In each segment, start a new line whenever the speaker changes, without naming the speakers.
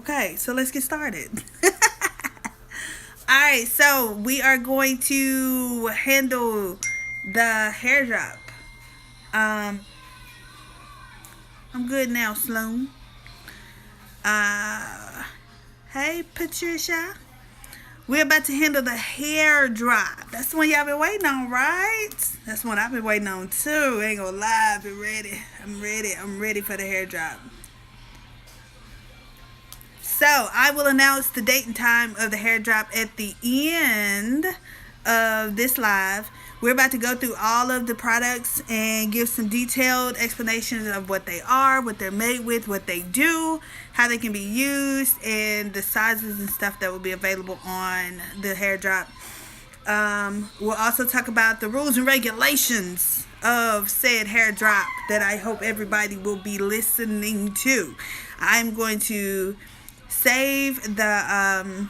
Okay, so let's get started. Alright, so we are going to handle the hair drop. Um, I'm good now, Sloan. Uh, hey, Patricia. We're about to handle the hair drop. That's the one y'all been waiting on, right? That's the one I've been waiting on too. Ain't gonna lie, I've been ready. I'm ready for the hair drop. So I will announce the date and time of the hair drop at the end of this live. We're about to go through all of the products and give some detailed explanations of what they are, what they're made with, what they do, how they can be used, and the sizes and stuff that will be available on the hair drop. We'll also talk about the rules and regulations of said hair drop that I hope everybody will be listening to. I'm going to save the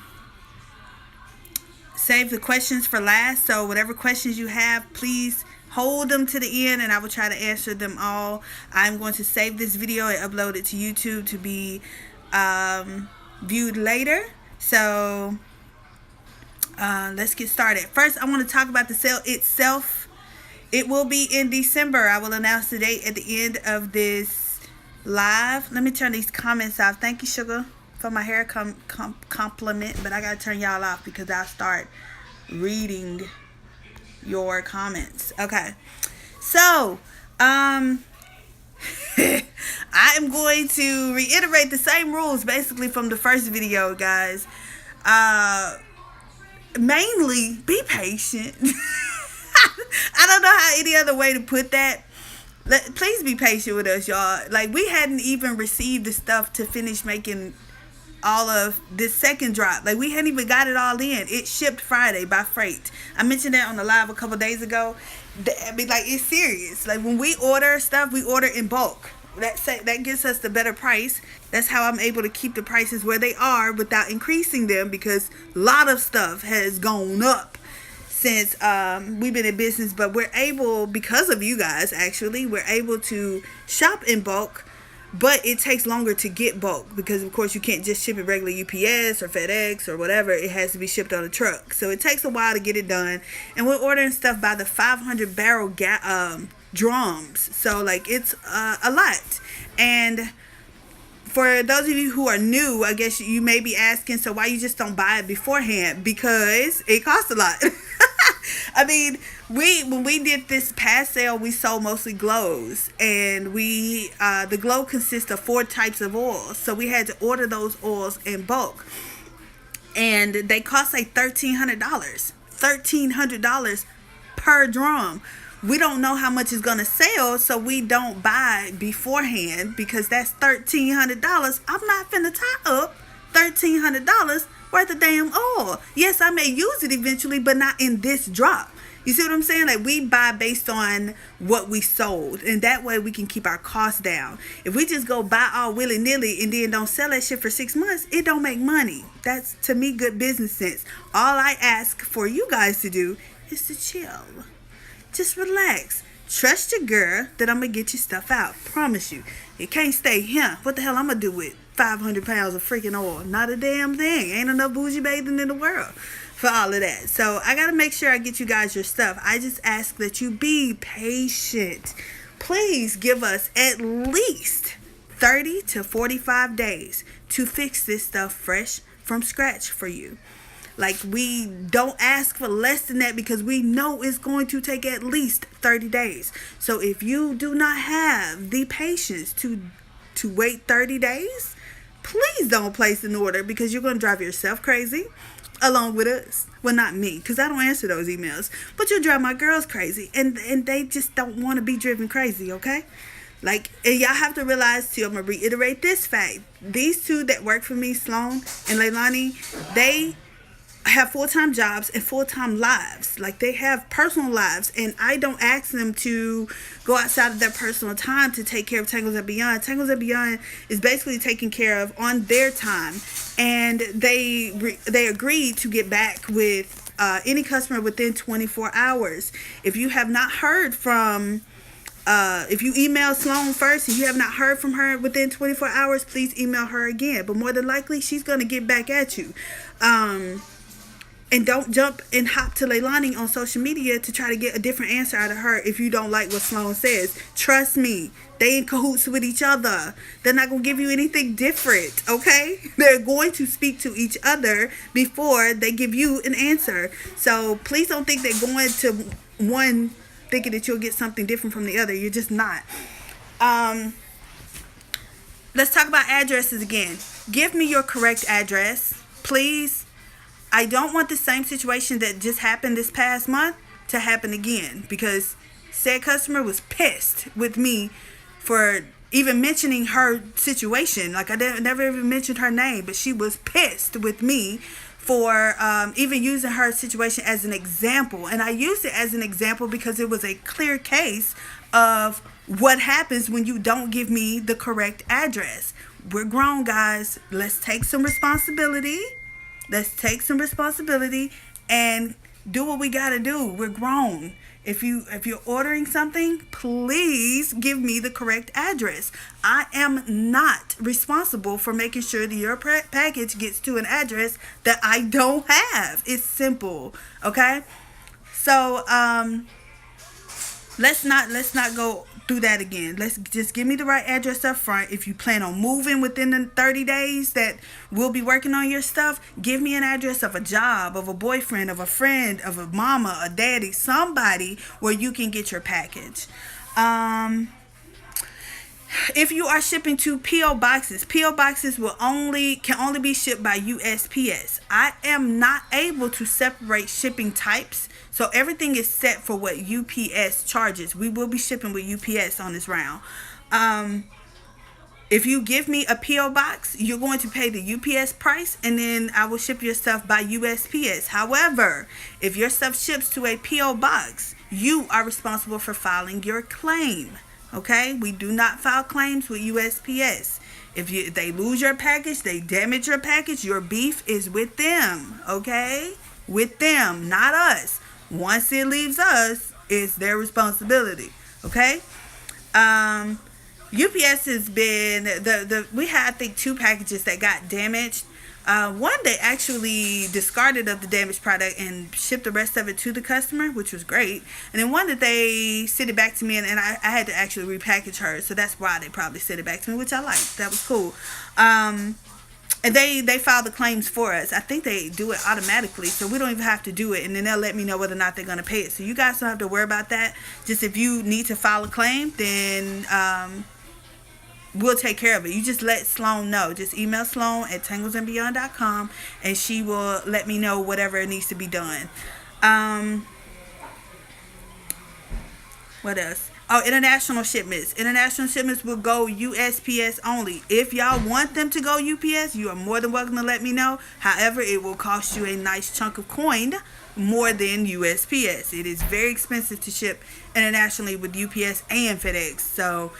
questions for last, so whatever questions you have, please hold them to the end and I will try to answer them all. I'm going to save this video and upload it to YouTube to be viewed later. So let's get started. First, I want to talk about the sale itself. It will be in December. I will announce the date at the end of this live. Let me turn these comments off. Thank you, Sugar, for my hair compliment, but I gotta turn y'all off because I'll start reading your comments. Okay, so I am going to reiterate the same rules basically from the first video, guys. Mainly be patient. I don't know how any other way to put that. Please be patient with us, y'all. Like, we hadn't even received the stuff to finish making all of this second drop. Like, we hadn't even got it all in. It shipped Friday by freight. I mentioned that on the live a couple days ago. I mean, like, it's serious. Like, when we order stuff, we order in bulk. That gets us the better price. That's how I'm able to keep the prices where they are without increasing them, because a lot of stuff has gone up since we've been in business. But we're able, because of you guys, actually, we're able to shop in bulk. But it takes longer to get bulk because, of course, you can't just ship it regular UPS or FedEx or whatever. It has to be shipped on a truck. So it takes a while to get it done. And we're ordering stuff by the 500 barrel drums. So, like, it's a lot. And for those of you who are new, I guess you may be asking, so why you just don't buy it beforehand? Because it costs a lot. I mean, when we did this past sale, we sold mostly glows, and the glow consists of 4 types of oils, so we had to order those oils in bulk, and they cost like $1,300 per drum. We don't know how much is gonna sell, so we don't buy beforehand because that's $1,300. I'm not finna tie up $1,300 worth of damn oil. Yes, I may use it eventually, but not in this drop. You see what I'm saying? Like, we buy based on what we sold, and that way we can keep our costs down. If we just go buy all willy-nilly and then don't sell that shit for 6 months, it don't make money. That's, to me, good business sense. All I ask for you guys to do is to chill. Just relax. Trust your girl that I'm gonna get your stuff out. Promise you. It can't stay here. What the hell I'm gonna do with 500 pounds of freaking oil? Not a damn thing. Ain't enough bougie bathing in the world for all of that. So I gotta make sure I get you guys your stuff. I just ask that you be patient. Please give us at least 30 to 45 days to fix this stuff fresh from scratch for you. Like, we don't ask for less than that because we know it's going to take at least 30 days. So if you do not have the patience to wait 30 days, please don't place an order, because you're going to drive yourself crazy along with us. Well, not me, because I don't answer those emails. But you'll drive my girls crazy. And they just don't want to be driven crazy, okay? Like, and y'all have to realize too, I'm going to reiterate this fact. These two that work for me, Sloan and Leilani, they have full-time jobs and full-time lives. Like, they have personal lives, and I don't ask them to go outside of their personal time to take care of Tangles and Beyond. Tangles and Beyond is basically taken care of on their time, and they agreed to get back with any customer within 24 hours. If you have not heard from If you email Sloan first and you have not heard from her within 24 hours, please email her again. But more than likely, she's going to get back at you. And don't jump and hop to Leilani on social media to try to get a different answer out of her if you don't like what Sloan says. Trust me, they in cahoots with each other. They're not going to give you anything different, okay? They're going to speak to each other before they give you an answer. So please don't think they're going to one thinking that you'll get something different from the other. You're just not. Let's talk about addresses again. Give me your correct address, please. I don't want the same situation that just happened this past month to happen again, because said customer was pissed with me for even mentioning her situation. Like, I never even mentioned her name, but she was pissed with me for even using her situation as an example. And I used it as an example because it was a clear case of what happens when you don't give me the correct address. We're grown, guys. Let's take some responsibility. Let's take some responsibility and do what we gotta do. We're grown. If you're ordering something, please give me the correct address. I am not responsible for making sure that your package gets to an address that I don't have. It's simple, okay? So let's not go through that again. Let's just give me the right address up front. If you plan on moving within the 30 days that we'll be working on your stuff, give me an address of a job, of a boyfriend, of a friend, of a mama, a daddy, somebody where you can get your package. If you are shipping to P.O. boxes can only be shipped by USPS. I am not able to separate shipping types, so everything is set for what UPS charges. We will be shipping with UPS on this round. If you give me a P.O. box, you're going to pay the UPS price, and then I will ship your stuff by USPS. However, if your stuff ships to a P.O. box, you are responsible for filing your claim. Okay, we do not file claims with USPS. If they lose your package, they damage your package, your beef is with them. Okay, with them, not us. Once it leaves us, it's their responsibility. Okay. UPS has been we had, I think, 2 packages that got damaged. One, they actually discarded of the damaged product and shipped the rest of it to the customer, which was great. And then one that they sent it back to me, and I had to actually repackage her, so that's why they probably sent it back to me, which I liked. That was cool. And they file the claims for us. I think they do it automatically, so we don't even have to do it, and then they'll let me know whether or not they're going to pay it. So you guys don't have to worry about that. Just if you need to file a claim, then we'll take care of it. You just let Sloan know. Just email Sloan at tanglesandbeyond.com, and she will let me know whatever needs to be done. What else? Oh, international shipments. International shipments will go USPS only. If y'all want them to go UPS, you are more than welcome to let me know. However, it will cost you a nice chunk of coin more than USPS. It is very expensive to ship internationally with UPS and FedEx. So,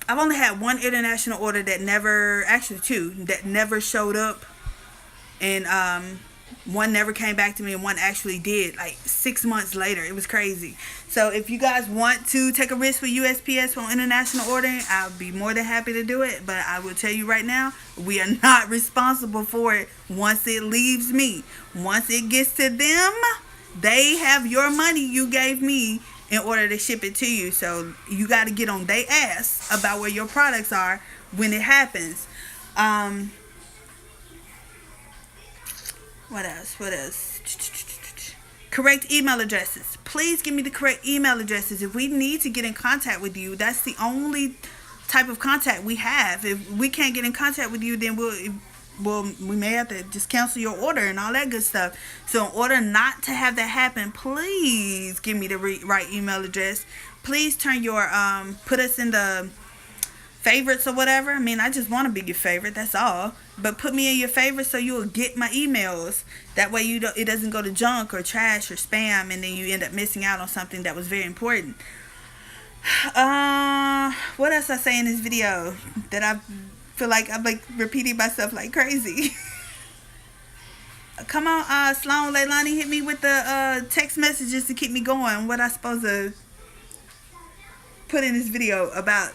I've only had one international order that never, actually 2, that never showed up. And one never came back to me, and one actually did, like 6 months later. It was crazy. So if you guys want to take a risk with USPS on international ordering, I'll be more than happy to do it. But I will tell you right now, we are not responsible for it once it leaves me. Once it gets to them, they have your money you gave me in order to ship it to you. So you got to get on their ass about where your products are when it happens. What else? Correct email addresses. Please give me the correct email addresses. If we need to get in contact with you, that's the only type of contact we have. If we can't get in contact with you, then we may have to just cancel your order and all that good stuff. So in order not to have that happen, please give me the right email address. Please turn your put us in the favorites or whatever. I mean, I just want to be your favorite, that's all. But put me in your favorites so you'll get my emails. That way it doesn't go to junk or trash or spam, and then you end up missing out on something that was very important. What else I say in this video that I feel like I'm like repeating myself like crazy? Come on, Sloan, Leilani, hit me with the text messages to keep me going. What I supposed to put in this video about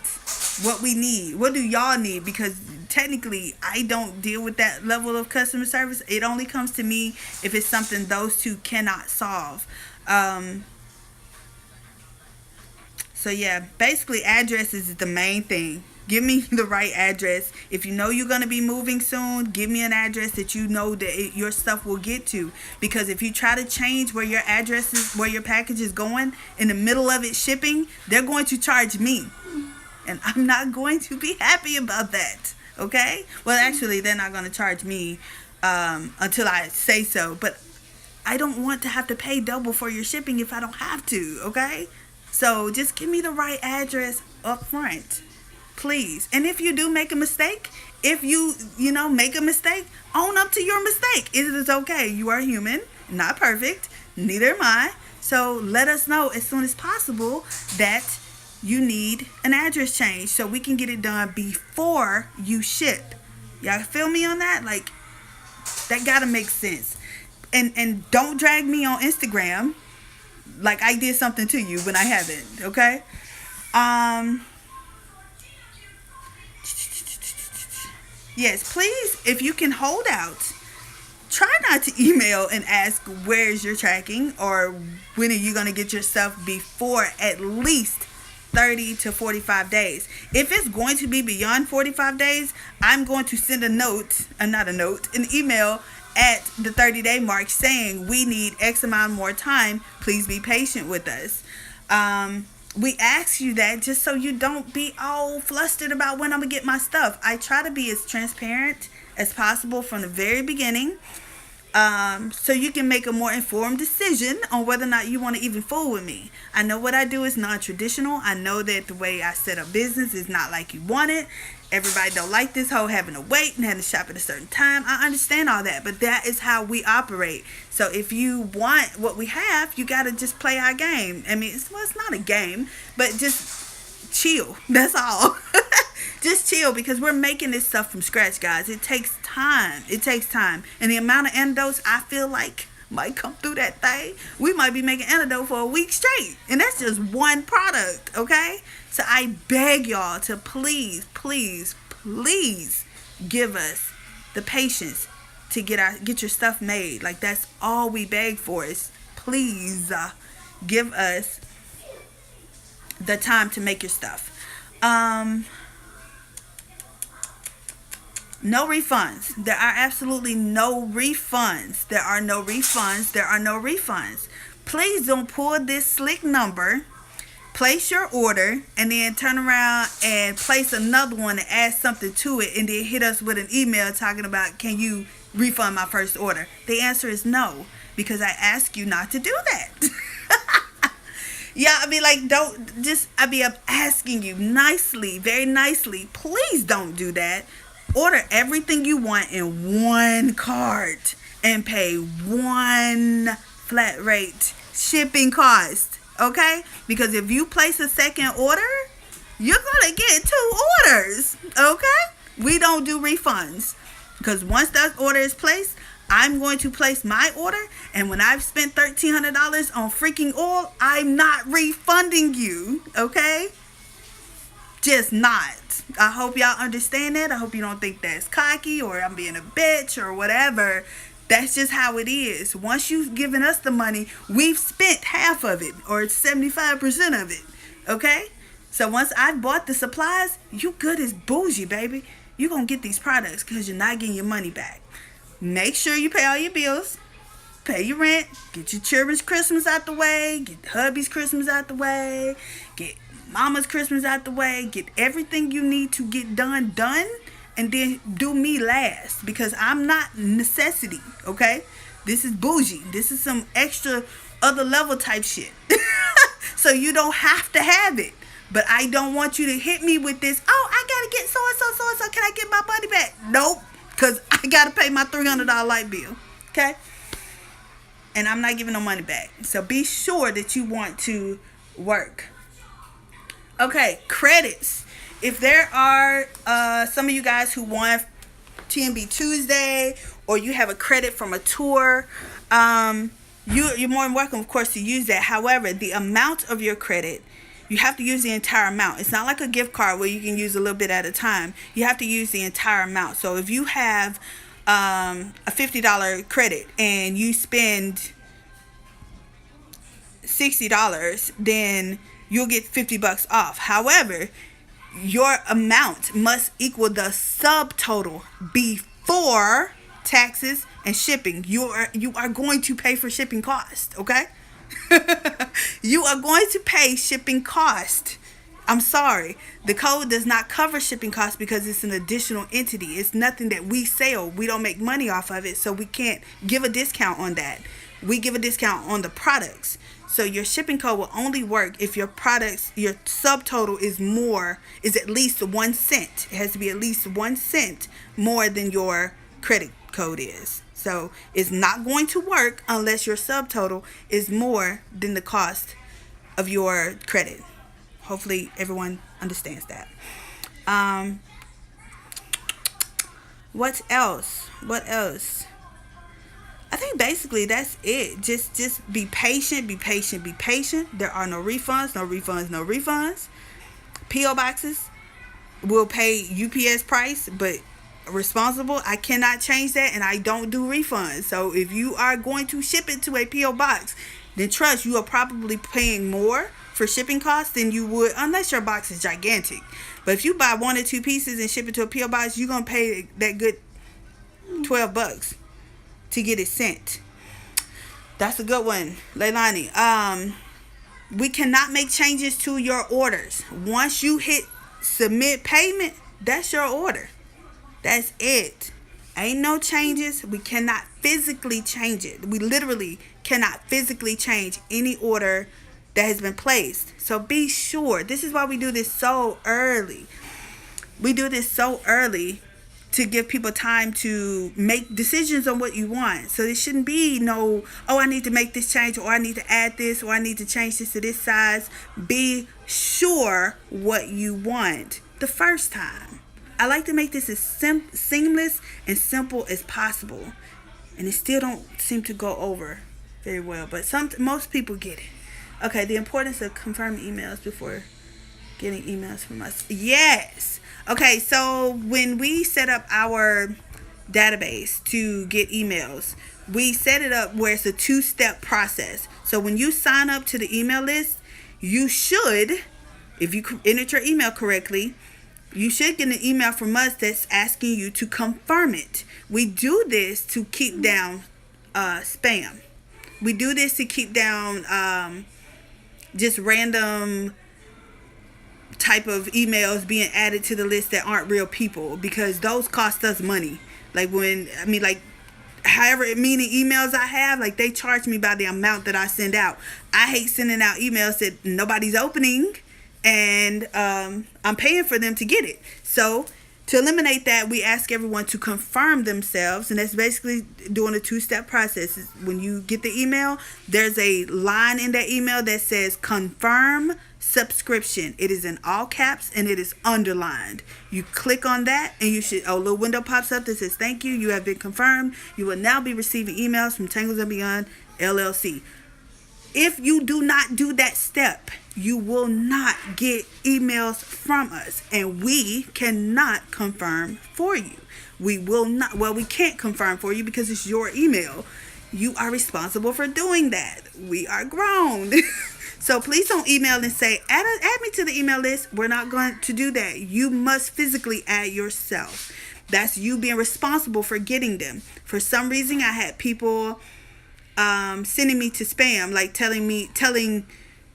what we need. What do y'all need? Because technically, I don't deal with that level of customer service. It only comes to me if it's something those two cannot solve. So yeah, basically addresses is the main thing. Give me the right address. If you know you're going to be moving soon, give me an address that you know that your stuff will get to. Because if you try to change where your address is, where your package is going, in the middle of it shipping, they're going to charge me. And I'm not going to be happy about that. Okay? Well, actually, they're not going to charge me until I say so. But I don't want to have to pay double for your shipping if I don't have to. Okay? So just give me the right address up front. Please. And if you do make a mistake, if you make a mistake, own up to your mistake. It is okay. You are human, not perfect. Neither am I. So let us know as soon as possible that you need an address change so we can get it done before you ship. Y'all feel me on that? Like, that gotta make sense. And don't drag me on Instagram like I did something to you when I haven't. Okay? Yes, please, if you can hold out, try not to email and ask where's your tracking or when are you going to get your stuff before at least 30 to 45 days. If it's going to be beyond 45 days, I'm going to send an email at the 30-day mark saying we need X amount more time. Please be patient with us. We ask you that just so you don't be all flustered about when I'm going to get my stuff. I try to be as transparent as possible from the very beginning, so you can make a more informed decision on whether or not you want to even fool with me. I know what I do is non-traditional. I know that the way I set up business is not like you want it. Everybody don't like this whole having to wait and having to shop at a certain time. I understand all that, but that is how we operate. So if you want what we have, you got to just play our game. I mean, it's not a game, but just chill. That's all. Just chill, because we're making this stuff from scratch, guys. It takes time. It takes time. And the amount of antidotes I feel like might come through that thing, we might be making antidote for a week straight. And that's just one product, okay? So I beg y'all to please, please, please give us the patience to get your stuff made. Like, that's all we beg for, is please give us the time to make your stuff. No refunds. There are absolutely no refunds. There are no refunds. There are no refunds. Please don't pull this slick number, place your order, and then turn around and place another one and add something to it, and then hit us with an email talking about, can you refund my first order? The answer is no, because I ask you not to do that. Yeah, I mean, like, I'm asking you nicely, very nicely, please don't do that. Order everything you want in one cart and pay one flat rate shipping cost, okay? Because if you place a second order, you're going to get 2 orders, okay? We don't do refunds, because once that order is placed, I'm going to place my order, and when I've spent $1,300 on freaking oil, I'm not refunding you, okay? Just not. I hope y'all understand that. I hope you don't think that's cocky or I'm being a bitch or whatever. That's just how it is. Once you've given us the money, we've spent half of it or 75% of it, okay? So once I've bought the supplies, you good as bougie, baby. You're going to get these products because you're not getting your money back. Make sure you pay all your bills. Pay your rent. Get your children's Christmas out the way. Get hubby's Christmas out the way. Get mama's Christmas out the way. Get everything you need to get done. And then do me last, because I'm not necessity, okay? This is bougie. This is some extra other level type shit. So you don't have to have it. But I don't want you to hit me with this, oh, I got to get so-and-so. Can I get my money back? Nope. Because I got to pay my $300 light bill. Okay? And I'm not giving no money back. So be sure that you want to work. Okay, credits. If there are some of you guys who want TNB Tuesday, or you have a credit from a tour, you're more than welcome, of course, to use that. However, the amount of your credit, You have to use the entire amount. It's not like a gift card where you can use a little bit at a time. You have to use the entire amount. So if you have a $50 credit and you spend $60, then you'll get $50 off. However, your amount must equal the subtotal before taxes and shipping. You are going to pay for shipping cost, okay? You are going to pay shipping cost. I'm sorry. The code does not cover shipping costs because it's an additional entity. It's nothing that we sell. We don't make money off of it, so we can't give a discount on that. We give a discount on the products. So your shipping code will only work if your subtotal is at least 1 cent. It has to be at least 1 cent more than your credit code is. So it's not going to work unless your subtotal is more than the cost of your credit. Hopefully everyone understands that. What else? I think basically that's it. Just be patient, be patient, be patient. There are no refunds, no refunds, no refunds. P.O. boxes will pay UPS price, but responsible. I cannot change that, and I don't do refunds. So if you are going to ship it to a P.O. box, then trust you are probably paying more for shipping costs than you would unless your box is gigantic. But if you buy 1 or 2 pieces and ship it to a P.O. box, you're going to pay that good $12 to get it sent. That's a good one, Leilani. We cannot make changes to your orders. Once you hit submit payment, that's your order. That's it. Ain't no changes. We cannot physically change it. We literally cannot physically change any order that has been placed. So be sure. This is why we do this so early. We do this so early to give people time to make decisions on what you want. So there shouldn't be no, oh, I need to make this change, or I need to add this, or I need to change this to this size. Be sure what you want the first time. I like to make this as seamless and simple as possible. And it still don't seem to go over very well. But most people get it. Okay, the importance of confirming emails before getting emails from us. Yes. Okay, so when we set up our database to get emails, we set it up where it's a 2-step process. So when you sign up to the email list, you should, if you entered your email correctly, you should get an email from us that's asking you to confirm it. We do this to keep down spam. We do this to keep down just random type of emails being added to the list that aren't real people, because those cost us money. However many emails I have, like, they charge me by the amount that I send out. I hate sending out emails that nobody's opening, and I'm paying for them to get it. So to eliminate that, we ask everyone to confirm themselves, and that's basically doing a 2-step process. When you get the email, there's a line in that email that says confirm subscription. It is in all caps and it is underlined. You click on that and a little window pops up that says thank you have been confirmed. You will now be receiving emails from Tangles and Beyond LLC. If you do not do that step, you will not get emails from us, and we cannot confirm for you. We can't confirm for you because it's your email. You are responsible for doing that. We are grown. So please don't email and say, add me to the email list. We're not going to do that. You must physically add yourself. That's you being responsible for getting them. For some reason, I had people sending me to spam, like telling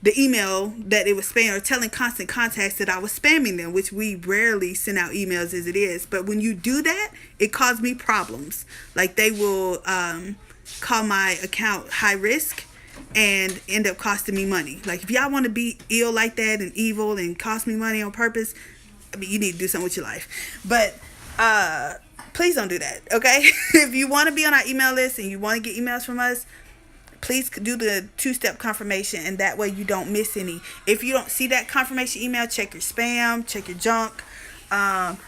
the email that it was spam, or telling Constant Contacts that I was spamming them, which we rarely send out emails as it is. But when you do that, it caused me problems. Like, they will call my account high risk and end up costing me money. Like, if y'all want to be ill like that and evil and cost me money on purpose, you need to do something with your life. But please don't do that, okay? If you want to be on our email list and you want to get emails from us, please do the 2-step confirmation, and that way you don't miss any. If you don't see that confirmation email, check your spam, check your junk.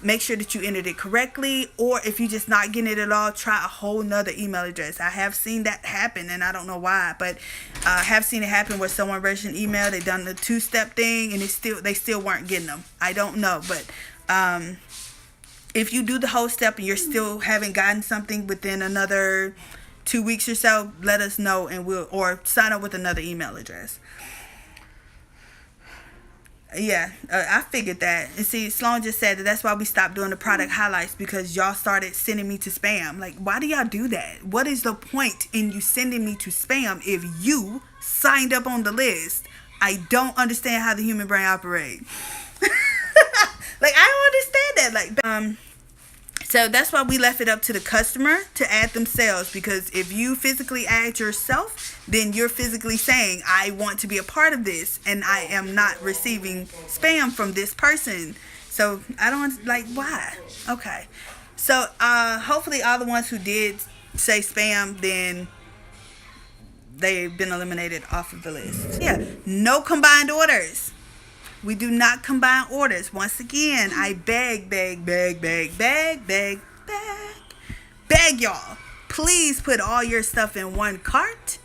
Make sure that you entered it correctly, or if you're just not getting it at all, try a whole nother email address. I have seen that happen, and I don't know why, but I have seen it happen where someone registered an email, they done the 2-step thing, and they still weren't getting them. I don't know, but if you do the whole step and you're still haven't gotten something within another 2 weeks or so, let us know, and or sign up with another email address. Yeah, I figured that. And see, Sloan just said that's why we stopped doing the product highlights, because y'all started sending me to spam. Like, why do y'all do that? What is the point in you sending me to spam if you signed up on the list? I don't understand how the human brain operates. Like, I don't understand that. Like, so that's why we left it up to the customer to add themselves, because if you physically add yourself, then you're physically saying, I want to be a part of this, and I am not receiving spam from this person. So I don't, like, why? Okay. So hopefully all the ones who did say spam, then they've been eliminated off of the list. Yeah, no combined orders. We do not combine orders. Once again, I beg y'all. Please put all your stuff in one cart.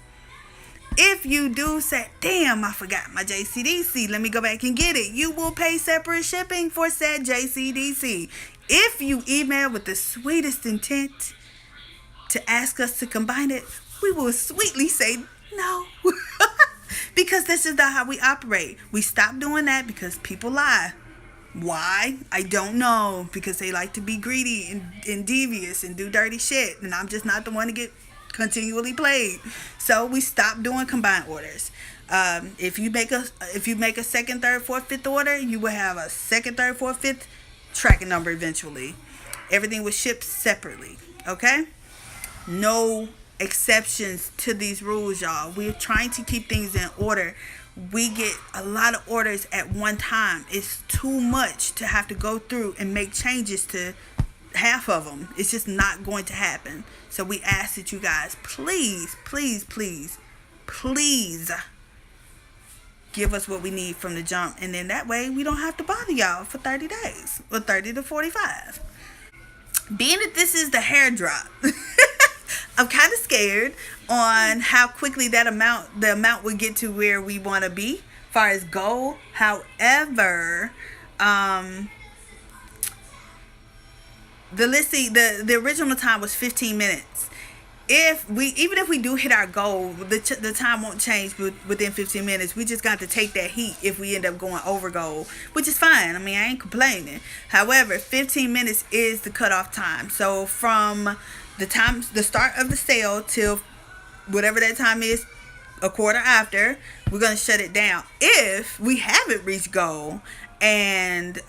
If you do say, damn, I forgot my JCDC, let me go back and get it, you will pay separate shipping for said JCDC. If you email with the sweetest intent to ask us to combine it, we will sweetly say no. Because this is not how we operate. We stopped doing that because people lie. Why? I don't know. Because they like to be greedy and devious and do dirty shit. And I'm just not the one to get continually played. So we stopped doing combined orders. If you make a second, third, fourth, fifth order, you will have a second, third, fourth, fifth tracking number eventually. Everything was shipped separately. Okay? No exceptions to these rules, y'all. We're trying to keep things in order. We get a lot of orders at one time. It's too much to have to go through and make changes to half of them. It's just not going to happen. So we ask that you guys please give us what we need from the jump, and then that way we don't have to bother y'all for 30 days or 30 to 45. Being that this is the hair drop, I'm kind of scared on how quickly the amount will get to where we want to be as far as goal. However, the original time was 15 minutes. Even if we do hit our goal, the time won't change within 15 minutes. We just got to take that heat if we end up going over goal, which is fine. I mean, I ain't complaining. However, 15 minutes is the cutoff time. So from the start of the sale till whatever that time is, a quarter after, we're going to shut it down. If we haven't reached goal, and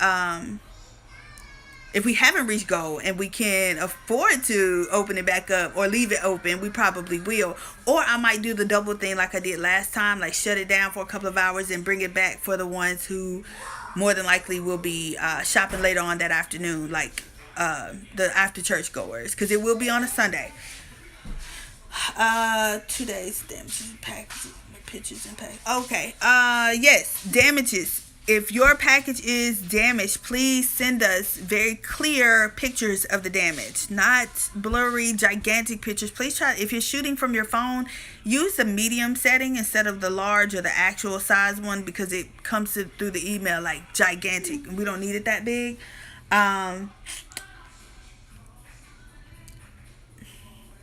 if we haven't reached goal and we can afford to open it back up or leave it open, we probably will. Or I might do the double thing like I did last time, like shut it down for a couple of hours and bring it back for the ones who more than likely will be shopping later on that afternoon, like the after church goers, because it will be on a Sunday. 2 days, damages, packages, pictures and package. Okay. Yes, damages. If your package is damaged, please send us very clear pictures of the damage, not blurry, gigantic pictures. Please try, if you're shooting from your phone, use the medium setting instead of the large or the actual size one, because it comes through the email like gigantic. We don't need it that big.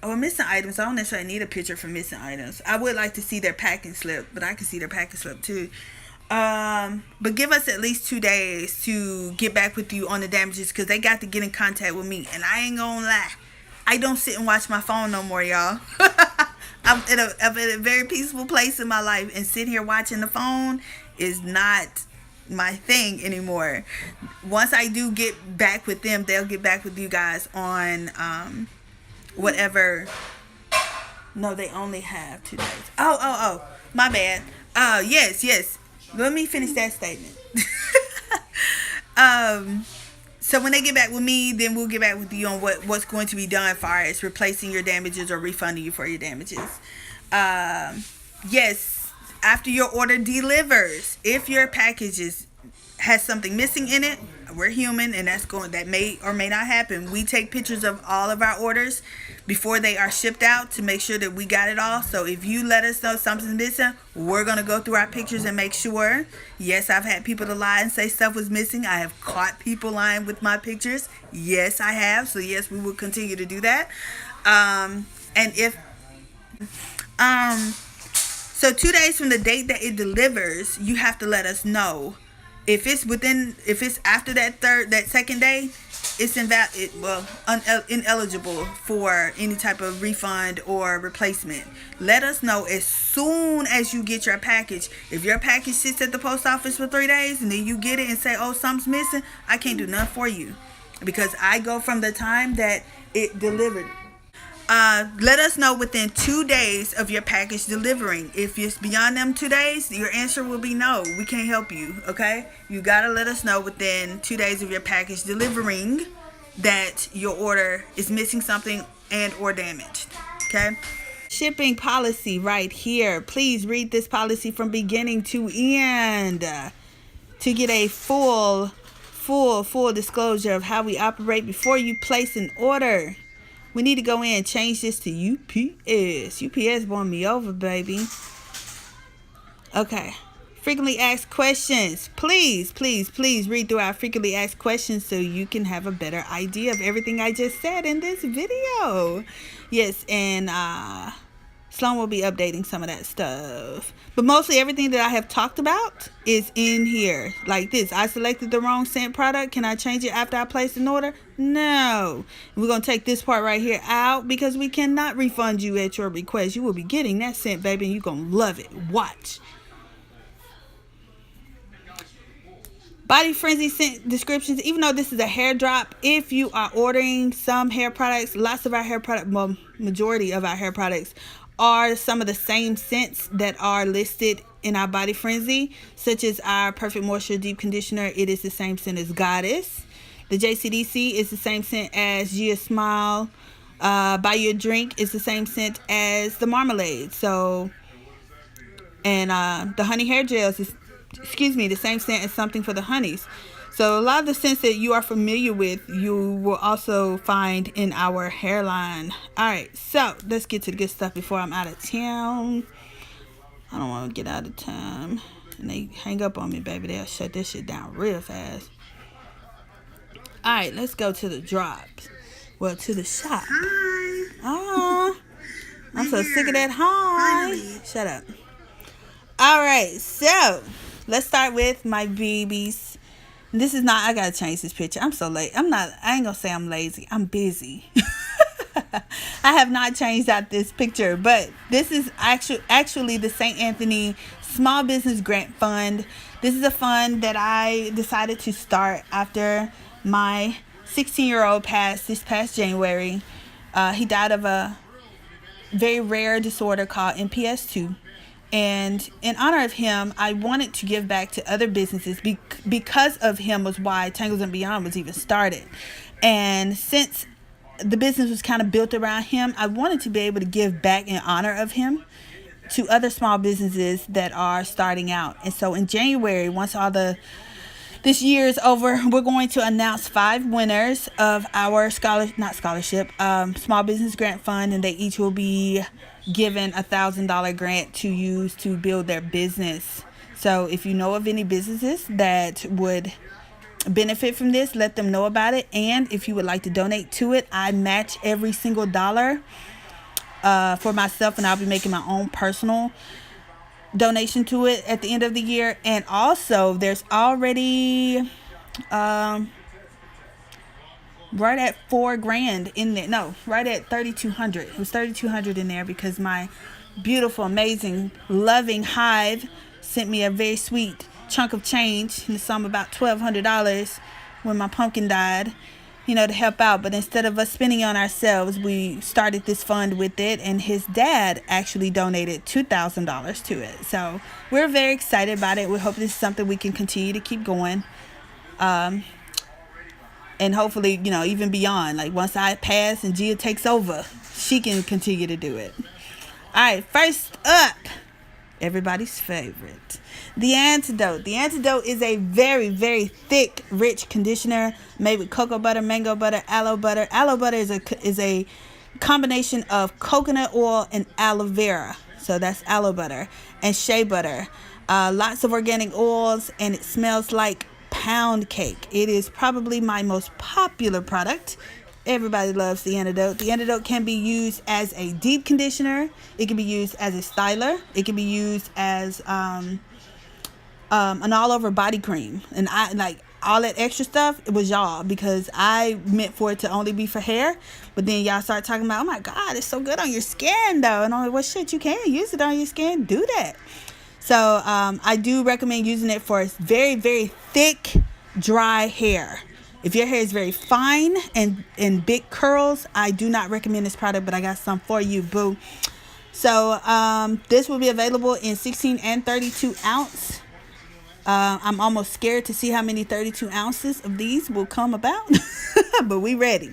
Missing items. I don't necessarily need a picture for missing items. I would like to see their packing slip, but I can see their packing slip too. But give us at least 2 days to get back with you on the damages, because they got to get in contact with me. And I ain't gonna lie, I don't sit and watch my phone no more, y'all. I'm in a very peaceful place in my life, and sitting here watching the phone is not my thing anymore. Once I do get back with them, they'll get back with you guys on whatever. No, they only have 2 days. Oh, my bad. Yes. Let me finish that statement. So when they get back with me, then we'll get back with you on what's going to be done as far as replacing your damages or refunding you for your damages. Yes, after your order delivers, if your package has something missing in it, we're human, and that may or may not happen. We take pictures of all of our orders before they are shipped out to make sure that we got it all. So if you let us know something's missing, we're gonna go through our pictures and make sure. Yes, I've had people to lie and say stuff was missing. I have caught people lying with my pictures. Yes, I have. So yes, we will continue to do that. And if so 2 days from the date that it delivers, you have to let us know. If it's after that second day, it's ineligible for any type of refund or replacement. Let us know as soon as you get your package. If your package sits at the post office for 3 days and then you get it and say, oh, something's missing, I can't do nothing for you, because I go from the time that it delivered. Let us know within 2 days of your package delivering. If it's beyond them 2 days, your answer will be no. We can't help you, okay? You gotta let us know within 2 days of your package delivering that your order is missing something and or damaged, okay? Shipping policy right here. Please read this policy from beginning to end to get a full disclosure of how we operate before you place an order. We need to go in and change this to UPS. UPS won me over, baby. Okay. Frequently asked questions. Please read through our frequently asked questions so you can have a better idea of everything I just said in this video. Yes, and Sloan will be updating some of that stuff. But mostly everything that I have talked about is in here. Like this. I selected the wrong scent product. Can I change it after I place an order? No. We're going to take this part right here out because we cannot refund you at your request. You will be getting that scent, baby, and you're going to love it. Watch. Body frenzy scent descriptions. Even though this is a hair drop, if you are ordering some hair products, lots of our hair product, well, majority of our hair products are some of the same scents that are listed in our Body Frenzy, such as our Perfect Moisture Deep Conditioner. It is the same scent as Goddess. The JCDC is the same scent as Gia Smile. Buy Your Drink is the same scent as the Marmalade. So, and the Honey Hair Gels is, the same scent as Something for the Honeys. So a lot of the scents that you are familiar with, you will also find in our hairline. Alright, so let's get to the good stuff before I'm out of town. I don't want to get out of time. And they hang up on me, baby. They'll shut this shit down real fast. Alright, let's go to the drops. Well, to the shop. Hi. I'm so sick of that hi. Finally. Shut up. Alright, so let's start with my babies. This is not, I gotta change this picture. I'm so late. I ain't gonna say I'm lazy. I'm busy. I have not changed out this picture, but this is actually the St. Anthony Small Business Grant Fund. This is a fund that I decided to start after my 16-year-old passed this past January. He died of a very rare disorder called MPS 2. And in honor of him, I wanted to give back to other businesses. Because of him was why Tangles and Beyond was even started. And since the business was kind of built around him, I wanted to be able to give back in honor of him to other small businesses that are starting out. And so in January, once this year is over, we're going to announce 5 winners of our small business grant fund, and they each will be given $1,000 grant to use to build their business. So if you know of any businesses that would benefit from this, let them know about it. And if you would like to donate to it, I match every single dollar for myself, and I'll be making my own personal donation to it at the end of the year. And also there's already right at $4,000 in there. No, right at $3,200. It was $3,200 in there because my beautiful, amazing, loving hive sent me a very sweet chunk of change in the sum about $1,200 when my pumpkin died, to help out. But instead of us spending on ourselves, we started this fund with it, and his dad actually donated $2,000 to it. So we're very excited about it. We hope this is something we can continue to keep going. And hopefully, even beyond, like once I pass and Gia takes over, she can continue to do it. All right, first up Everybody's favorite. The Antidote. The Antidote is a very, very thick, rich conditioner made with cocoa butter, mango butter, aloe butter. Aloe butter is a combination of coconut oil and aloe vera. So that's aloe butter and shea butter. Lots of organic oils, and it smells like pound cake. It is probably my most popular product. Everybody loves the Antidote. The Antidote can be used as a deep conditioner. It can be used as a styler. It can be used as an all-over body cream. And I like all that extra stuff. It was y'all, because I meant for it to only be for hair. But then y'all start talking about, oh my God, it's so good on your skin though. And I'm like, well, shit, you can use it on your skin. Do that. So I do recommend using it for very, very thick, dry hair. If your hair is very fine and big curls, I do not recommend this product, but I got some for you, boo. So this will be available in 16 and 32 ounce. I'm almost scared to see how many 32 ounces of these will come about, but we ready.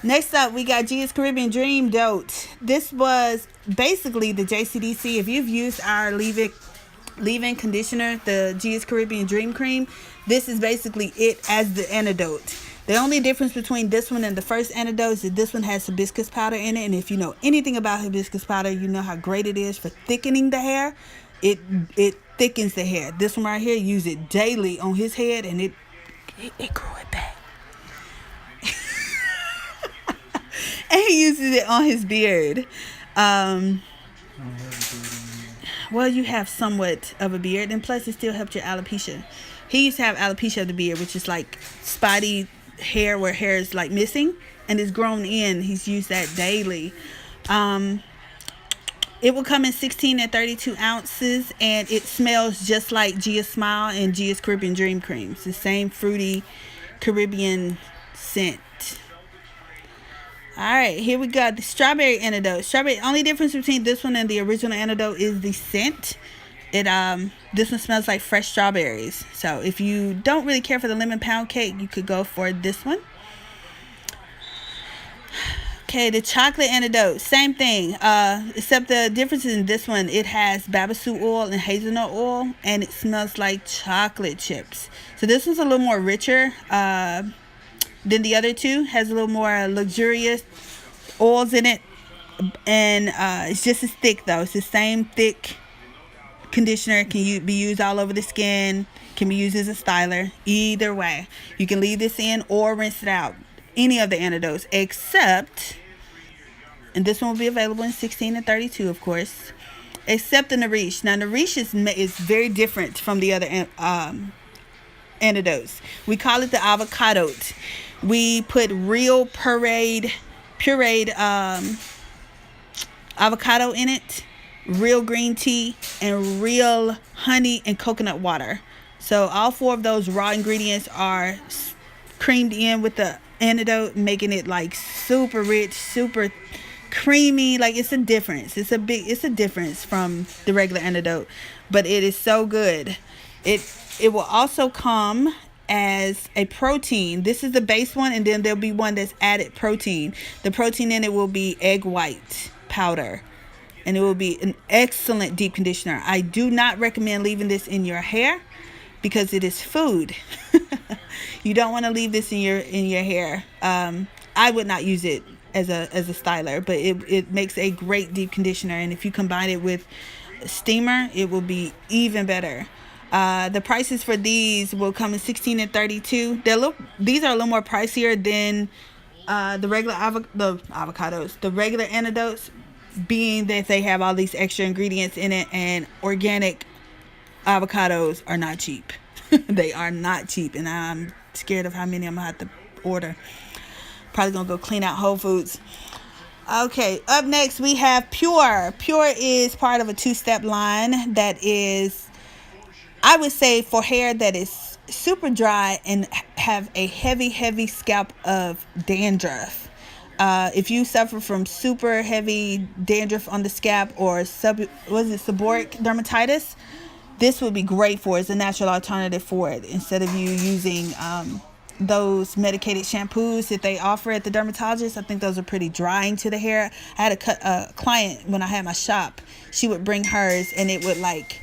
Next up, we got Gia's Caribbean Dream Dote. This was basically the JCDC. If you've used our leave-in conditioner, the Gia's Caribbean Dream Cream, this is basically it as the Antidote. The only difference between this one and the first Antidote is that this one has hibiscus powder in it. And if you know anything about hibiscus powder, you know how great it is for thickening the hair. It thickens the hair. This one right here, use it daily on his head, and it grew it back. And he uses it on his beard. Well, you have somewhat of a beard, and plus it still helped your alopecia. He used to have alopecia of the beard, which is like spotty hair where hair is like missing and it's grown in. He's used that daily. It will come in 16 and 32 ounces, and it smells just like Gia's Smile and Gia's Caribbean Dream Cream. It's the same fruity Caribbean scent. All right, here we go. The Strawberry Antidote. Strawberry. Only difference between this one and the original Antidote is the scent. This one smells like fresh strawberries. So if you don't really care for the lemon pound cake, you could go for this one. Okay, the Chocolate Antidote. Same thing. Except the difference in this one, it has babassu oil and hazelnut oil, and it smells like chocolate chips. So this one's a little more richer than the other two. Has a little more luxurious oils in it, and it's just as thick though. It's the same thick conditioner. Can be used all over the skin, can be used as a styler. Either way, you can leave this in or rinse it out. Any of the Antidotes, except, and this one will be available in 16 and 32, of course, except the Nourish. Now Nourish is very different from the other Antidotes. We call it the Avocado. We put real pureed avocado in it, real green tea, and real honey and coconut water. So all four of those raw ingredients are creamed in with the Antidote, making it like super rich, super creamy. Like it's a difference. It's a difference from the regular Antidote, but it is so good. It will also come as a protein. This is the base one, and then there'll be one that's added protein. The protein in it will be egg white powder, and it will be an excellent deep conditioner. I do not recommend leaving this in your hair because it is food. You don't want to leave this in your hair. I would not use it as a styler, but it makes a great deep conditioner, and if you combine it with steamer, it will be even better. The prices for these will come in 16 and 32. These are a little more pricier than the regular avocados. The regular Antidotes, being that they have all these extra ingredients in it, and organic avocados are not cheap. They are not cheap, and I'm scared of how many I'm gonna have to order. Probably gonna go clean out Whole Foods. Okay, up next we have Pure. Pure is part of a two-step line that is, I would say, for hair that is super dry and have a heavy scalp of dandruff. If you suffer from super heavy dandruff on the scalp or seborrheic dermatitis, this would be great for it. It's a natural alternative for it instead of you using those medicated shampoos that they offer at the dermatologist. I think those are pretty drying to the hair. I had a client when I had my shop. She would bring hers, and it would like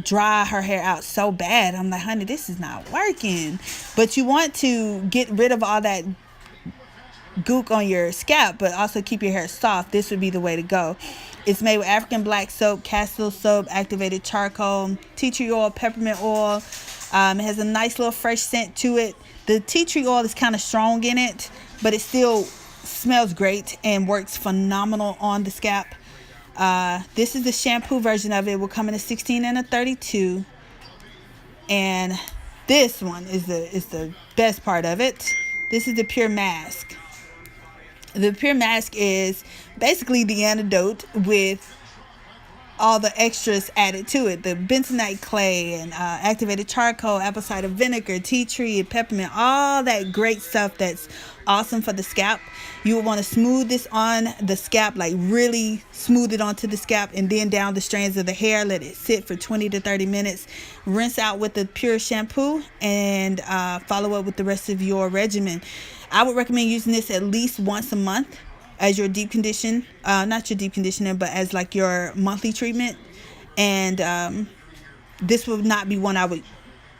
dry her hair out so bad. I'm like, honey, this is not working. But you want to get rid of all that gook on your scalp, but also keep your hair soft. This would be the way to go. It's made with African black soap, castile soap, activated charcoal, tea tree oil, peppermint oil. It has a nice little fresh scent to it. The tea tree oil is kind of strong in it, but it still smells great and works phenomenal on the scalp. This is the shampoo version of it. It will come in a 16 and a 32. And this one is the best part of it. This is the Pure Mask. The Pure Mask is basically the Antidote with all the extras added to it. The bentonite clay and activated charcoal, apple cider vinegar, tea tree, peppermint, all that great stuff that's awesome for the scalp. You will want to smooth this on the scalp, like really smooth it onto the scalp, and then down the strands of the hair. Let it sit for 20 to 30 minutes. Rinse out with the Pure shampoo and follow up with the rest of your regimen. I would recommend using this at least once a month as your deep condition, not your deep conditioner, but as like your monthly treatment. And this would not be one I would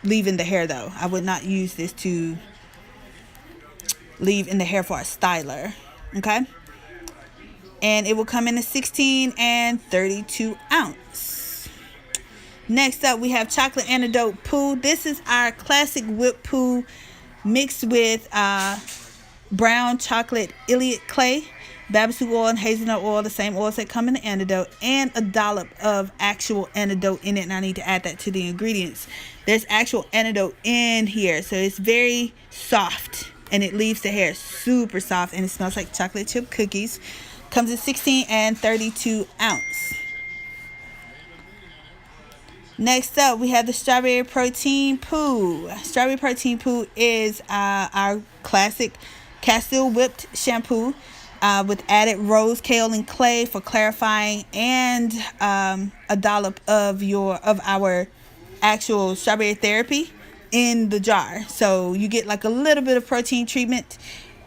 leave in the hair though. I would not use this to leave in the hair for a styler. Okay. And it will come in a 16 and 32 ounce. Next up, we have Chocolate Antidote Poo. This is our classic whipped poo mixed with brown chocolate Iliad clay, Babassu oil, and hazelnut oil, the same oils that come in the Antidote, and a dollop of actual Antidote in it. And I need to add that to the ingredients. There's actual Antidote in here, so it's very soft and it leaves the hair super soft, and it smells like chocolate chip cookies. Comes in 16 and 32 ounce. Next up, we have the Strawberry Protein Poo. Strawberry Protein Poo is our classic castile whipped shampoo with added rose, kale, and clay for clarifying, and a dollop of our actual strawberry therapy in the jar. So you get like a little bit of protein treatment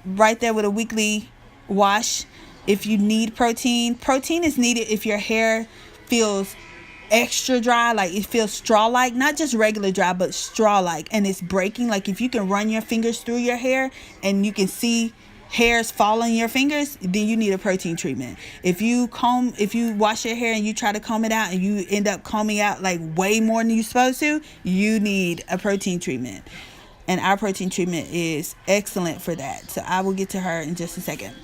right there with a weekly wash. If you need protein is needed if your hair feels extra dry, like it feels straw-like, not just regular dry, but straw-like, and it's breaking. Like if you can run your fingers through your hair and you can see hairs fall on your fingers, then you need a protein treatment. If you wash your hair and you try to comb it out and you end up combing out like way more than you're supposed to, you need a protein treatment. And our protein treatment is excellent for that. So I will get to her in just a second.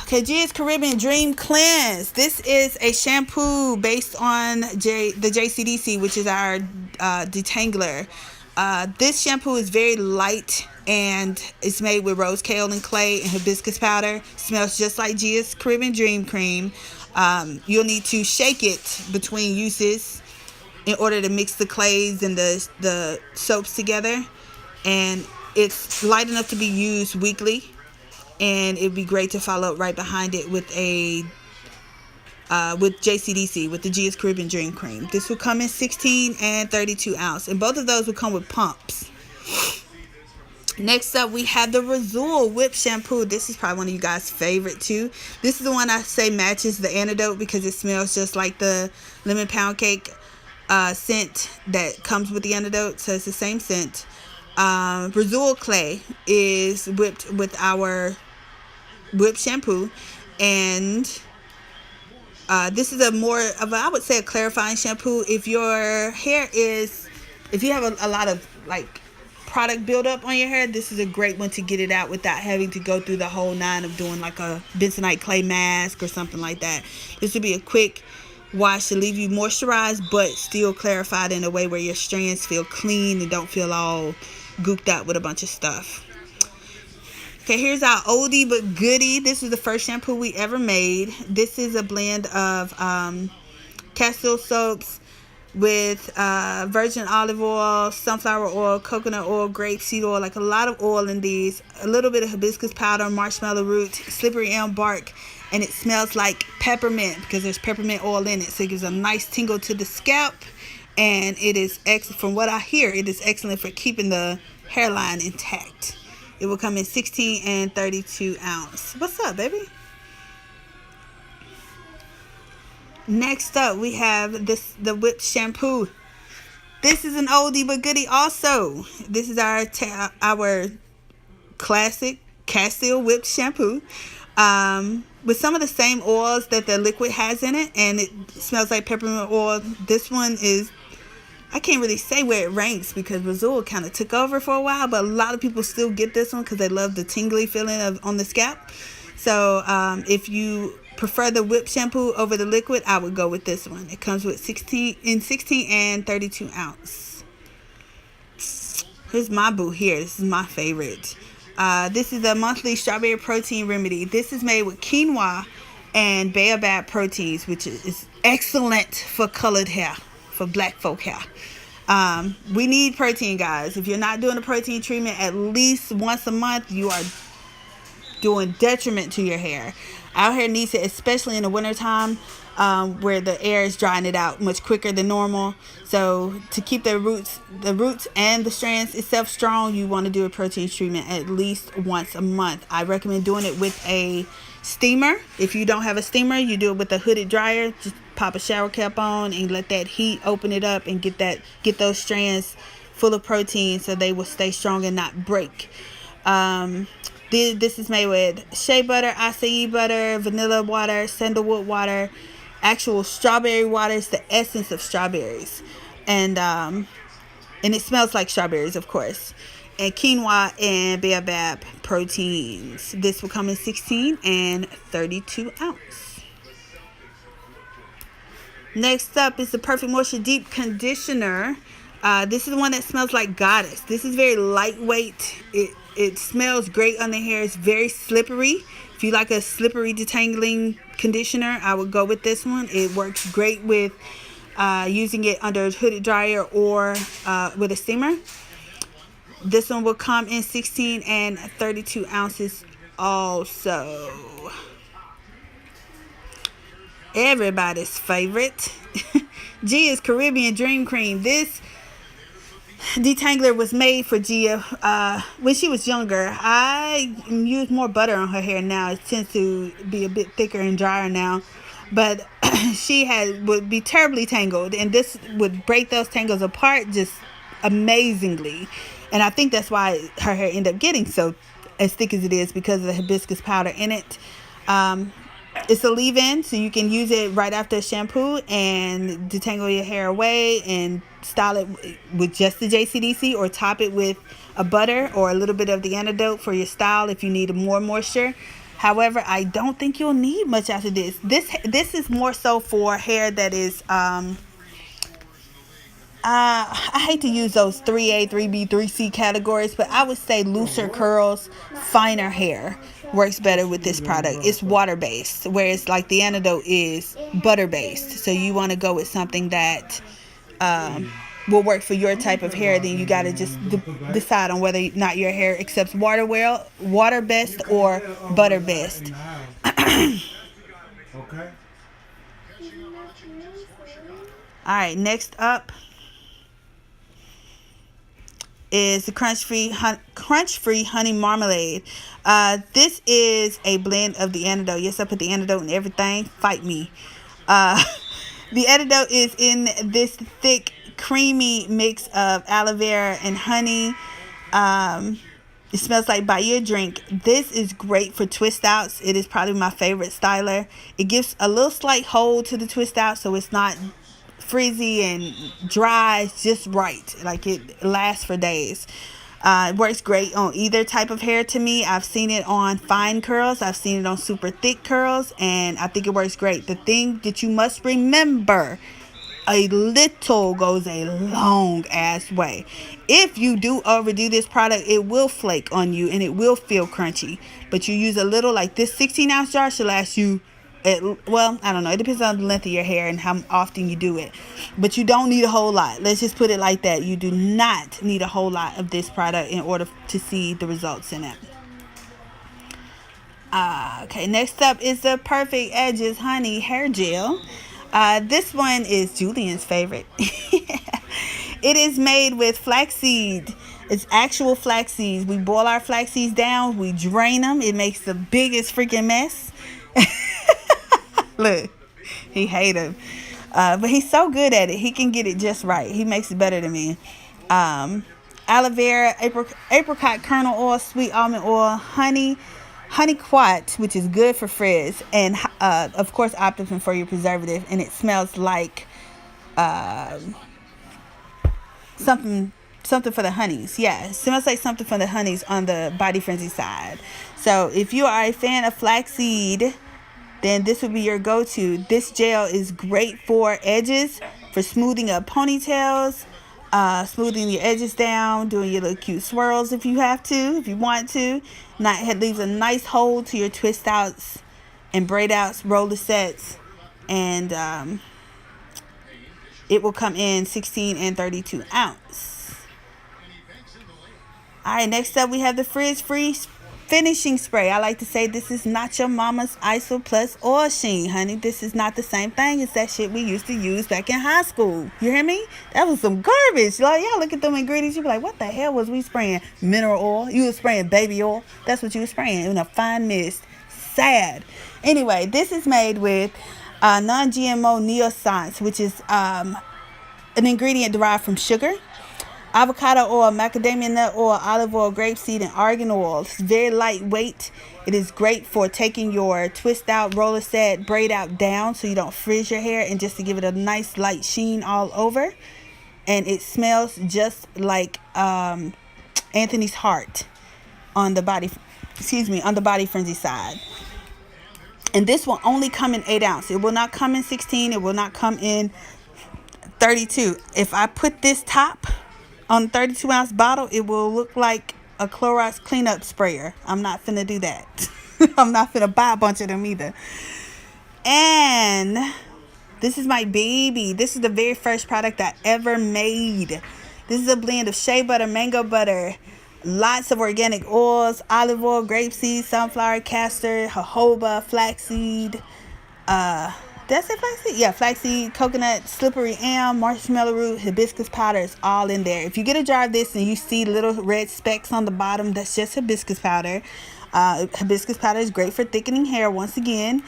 Okay, Gia's Caribbean Dream Cleanse. This is a shampoo based on the JCDC, which is our detangler. This shampoo is very light, and it's made with rose, kale, and clay and hibiscus powder. Smells just like Gia's Caribbean Dream Cream. You'll need to shake it between uses in order to mix the clays and the soaps together. And it's light enough to be used weekly. And it'd be great to follow up right behind it with with JCDC, with the Gia's Caribbean Dream Cream. This will come in 16 and 32 ounce, and both of those will come with pumps. Next up, we have the Razul Whip Shampoo. This is probably one of you guys' favorite too. This is the one I say matches the Antidote because it smells just like the lemon pound cake scent that comes with the Antidote, so it's the same scent. Razul clay is whipped with our whip shampoo, and this is I would say a clarifying shampoo. If you have a lot of like product buildup on your hair, this is a great one to get it out without having to go through the whole nine of doing like a bentonite clay mask or something like that. This would be a quick wash to leave you moisturized but still clarified in a way where your strands feel clean and don't feel all gooped out with a bunch of stuff. Okay, here's our oldie but goodie. This is the first shampoo we ever made. This is a blend of castile soaps with virgin olive oil, sunflower oil, coconut oil, grapeseed oil, like a lot of oil in these. A little bit of hibiscus powder, marshmallow root, slippery elm bark, and it smells like peppermint because there's peppermint oil in it. So it gives a nice tingle to the scalp and it is from what I hear, it is excellent for keeping the hairline intact. It will come in 16 and 32 ounce. What's up, baby? Next up, we have the whipped shampoo. This is an oldie but goodie also. This is our classic Castile whipped shampoo. With some of the same oils that the liquid has in it, and it smells like peppermint oil. This one is, I can't really say where it ranks because Razul kind of took over for a while, but a lot of people still get this one because they love the tingly feeling on the scalp. So if you prefer the whipped shampoo over the liquid, I would go with this one. It comes with 16 and 32 ounce. Here's my boo here. This is my favorite. This is a monthly strawberry protein remedy. This is made with quinoa and baobab proteins, which is excellent for colored hair, for black folk hair. We need protein, guys. If you're not doing a protein treatment at least once a month, you are doing detriment to your hair. Our hair needs it, especially in the wintertime, where the air is drying it out much quicker than normal. So to keep the roots and the strands itself strong, you want to do a protein treatment at least once a month. I recommend doing it with a steamer. If you don't have a steamer, you do it with a hooded dryer. Just pop a shower cap on and let that heat open it up and get those strands full of protein so they will stay strong and not break. This is made with shea butter, acai butter, vanilla water, sandalwood water, actual strawberry water. It's the essence of strawberries, and it smells like strawberries, of course. And quinoa and baobab proteins. This will come in 16 and 32 ounce. Next up is the Perfect Moisture Deep Conditioner. This is the one that smells like Goddess. This is very lightweight. It smells great on the hair. It's very slippery. If you like a slippery detangling conditioner, I would go with this one. It works great with using it under a hooded dryer or with a steamer. This one will come in 16 and 32 ounces also. Everybody's favorite. Gia's Caribbean Dream Cream. This detangler was made for Gia when she was younger. I use more butter on her hair now. It tends to be a bit thicker and drier now, but she would be terribly tangled, and this would break those tangles apart just amazingly. And I think that's why her hair ended up getting so as thick as it is, because of the hibiscus powder in it. It's a leave-in, so you can use it right after a shampoo and detangle your hair away and style it with just the JCDC, or top it with a butter or a little bit of the Antidote for your style if you need more moisture. However, I don't think you'll need much after this. This is more so for hair that is I hate to use those 3A, 3B, 3C categories, but I would say looser curls, finer hair works better with this product. It's water-based, whereas like the Antidote is butter-based. So you want to go with something that will work for your type of hair. Then you got to just decide on whether or not your hair accepts water-best or butter-best. Okay. All right, next up is the crunch-free honey marmalade. This is a blend of the Antidote. Yes, I put the Antidote in everything. Fight me. The Antidote is in this thick, creamy mix of aloe vera and honey. It smells like buy you a drink. This is great for twist outs. It is probably my favorite styler. It gives a little slight hold to the twist out, so it's not frizzy and dry. It's just right. Like, it lasts for days. It works great on either type of hair to me. I've seen it on fine curls. I've seen it on super thick curls, and I think it works great. The thing that you must remember, a little goes a long ass way. If you do overdo this product, it will flake on you and it will feel crunchy. But you use a little, like this 16-ounce jar should last you, well, I don't know. It depends on the length of your hair and how often you do it. But you don't need a whole lot. Let's just put it like that. You do not need a whole lot of this product in order to see the results in it. Okay, next up is the Perfect Edges Honey Hair Gel. This one is Julian's favorite. It is made with flaxseed. It's actual flax seeds. We boil our flax seeds down. We drain them. It makes the biggest freaking mess. Look, he hate him. But he's so good at it. He can get it just right. He makes it better than me. Aloe vera, apricot kernel oil, sweet almond oil, honey quat, which is good for frizz, and of course optimum for your preservative. And it smells like something for the honeys. Yeah, it smells like something for the honeys on the body frenzy side. So if you are a fan of flaxseed, then this would be your go-to. This gel is great for edges, for smoothing up ponytails, smoothing your edges down, doing your little cute swirls if you have to, if you want to. It leaves a nice hold to your twist outs and braid outs, roller sets, and it will come in 16 and 32 ounce. All right, next up we have the Frizz Free Finishing Spray. I like to say this is not your mama's Isol Plus Oil Sheen, honey. This is not the same thing as that shit we used to use back in high school. You hear me? That was some garbage. Like, y'all look at them ingredients, you be like, what the hell was we spraying? Mineral oil? You was spraying baby oil? That's what you was spraying in a fine mist. Sad. Anyway, this is made with non-GMO neoscience, which is an ingredient derived from sugar, avocado oil, macadamia nut oil, olive oil, grapeseed, and argan oil. It's very lightweight. It is great for taking your twist out, roller set, braid out down so you don't frizz your hair, and just to give it a nice light sheen all over. And it smells just like Anthony's heart on the body, on the body frenzy side. And this will only come in 8 ounce. It will not come in 16. It will not come in 32. If I put this top on a 32 ounce bottle, it will look like a Clorox cleanup sprayer. I'm not finna do that. I'm not finna buy a bunch of them either. And this is my baby. This is the very first product I ever made. This is a blend of shea butter, mango butter, lots of organic oils, olive oil, grapeseed, sunflower, castor, jojoba, flaxseed, did I say flaxseed? Yeah, flaxseed, coconut, slippery elm, marshmallow root, hibiscus powder is all in there. If you get a jar of this and you see little red specks on the bottom, that's just hibiscus powder. Hibiscus powder is great for thickening hair once again.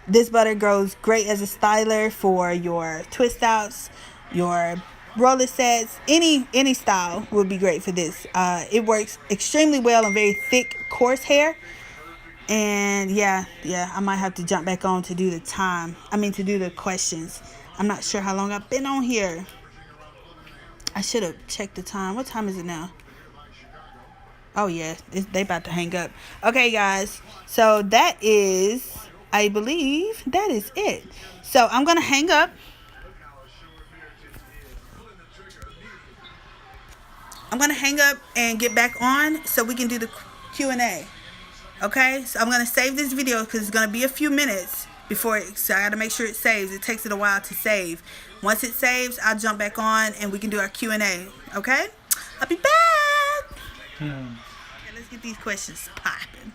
This butter goes great as a styler for your twist outs, your roller sets, any style would be great for this. It works extremely well on very thick, coarse hair. And yeah, I might have to jump back on to do the questions. I'm not sure how long I've been on here. I should have checked the time. What time is it now? Oh yeah, they about to hang up. Okay, guys. So that is, I believe that is it. So I'm gonna hang up. And get back on so we can do the Q&A. Okay, so I'm going to save this video because it's going to be a few minutes before so I got to make sure it saves. It takes it a while to save. Once it saves, I'll jump back on and we can do our Q&A. Okay, I'll be back. Okay, let's get these questions popping.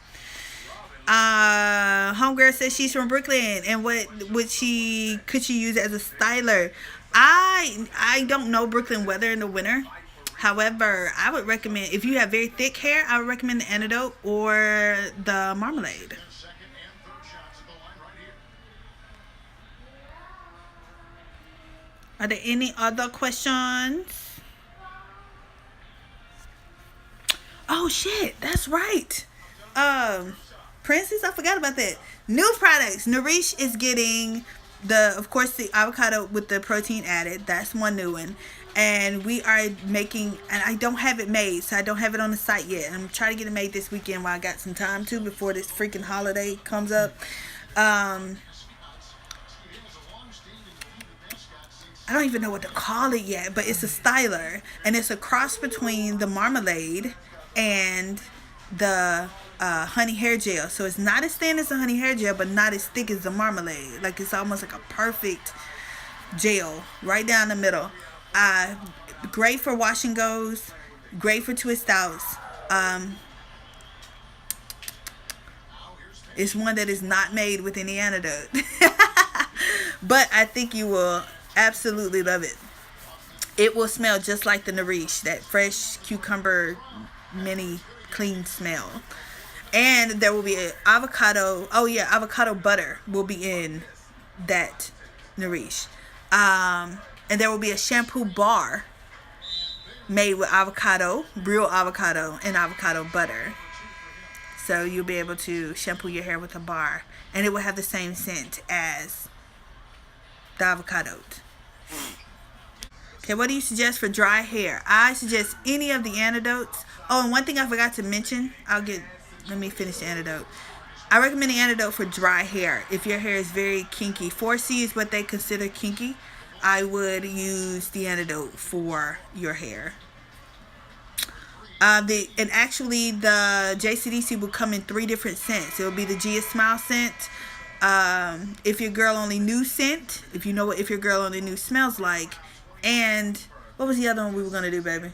Homegirl says she's from Brooklyn, and what could she use as a styler? I don't know Brooklyn weather in the winter. However, I would recommend, if you have very thick hair, I would recommend the Antidote or the Marmalade. Are there any other questions? Oh shit, that's right. Princess, I forgot about that. New products. Nourish is getting of course the avocado with the protein added. That's one new one. And we are making, and I don't have it made, so I don't have it on the site yet. I'm trying to get it made this weekend while I got some time too before this freaking holiday comes up. I don't even know what to call it yet, but it's a styler, and it's a cross between the marmalade and the honey hair gel. So it's not as thin as the honey hair gel, but not as thick as the marmalade. Like, it's almost like a perfect gel right down the middle. Great for wash and goes, great for twist outs. It's one that is not made with any antidote. But I think you will absolutely love it. It will smell just like the Nourish, that fresh cucumber mini clean smell. And there will be an avocado. Oh yeah, avocado butter will be in that Nourish. And there will be a shampoo bar made with avocado, real avocado, and avocado butter. So you'll be able to shampoo your hair with a bar, and it will have the same scent as the avocado. Okay, what do you suggest for dry hair? I suggest any of the antidotes. Oh, and one thing I forgot to mention, let me finish the antidote. I recommend the antidote for dry hair. If your hair is very kinky, 4C is what they consider kinky. I would use the antidote for your hair. Actually the JCDC will come in 3 different scents. It will be the Gia Smile scent. If Your Girl Only Knew scent. If you know what If Your Girl Only Knew smells like. And what was the other one we were gonna do, baby?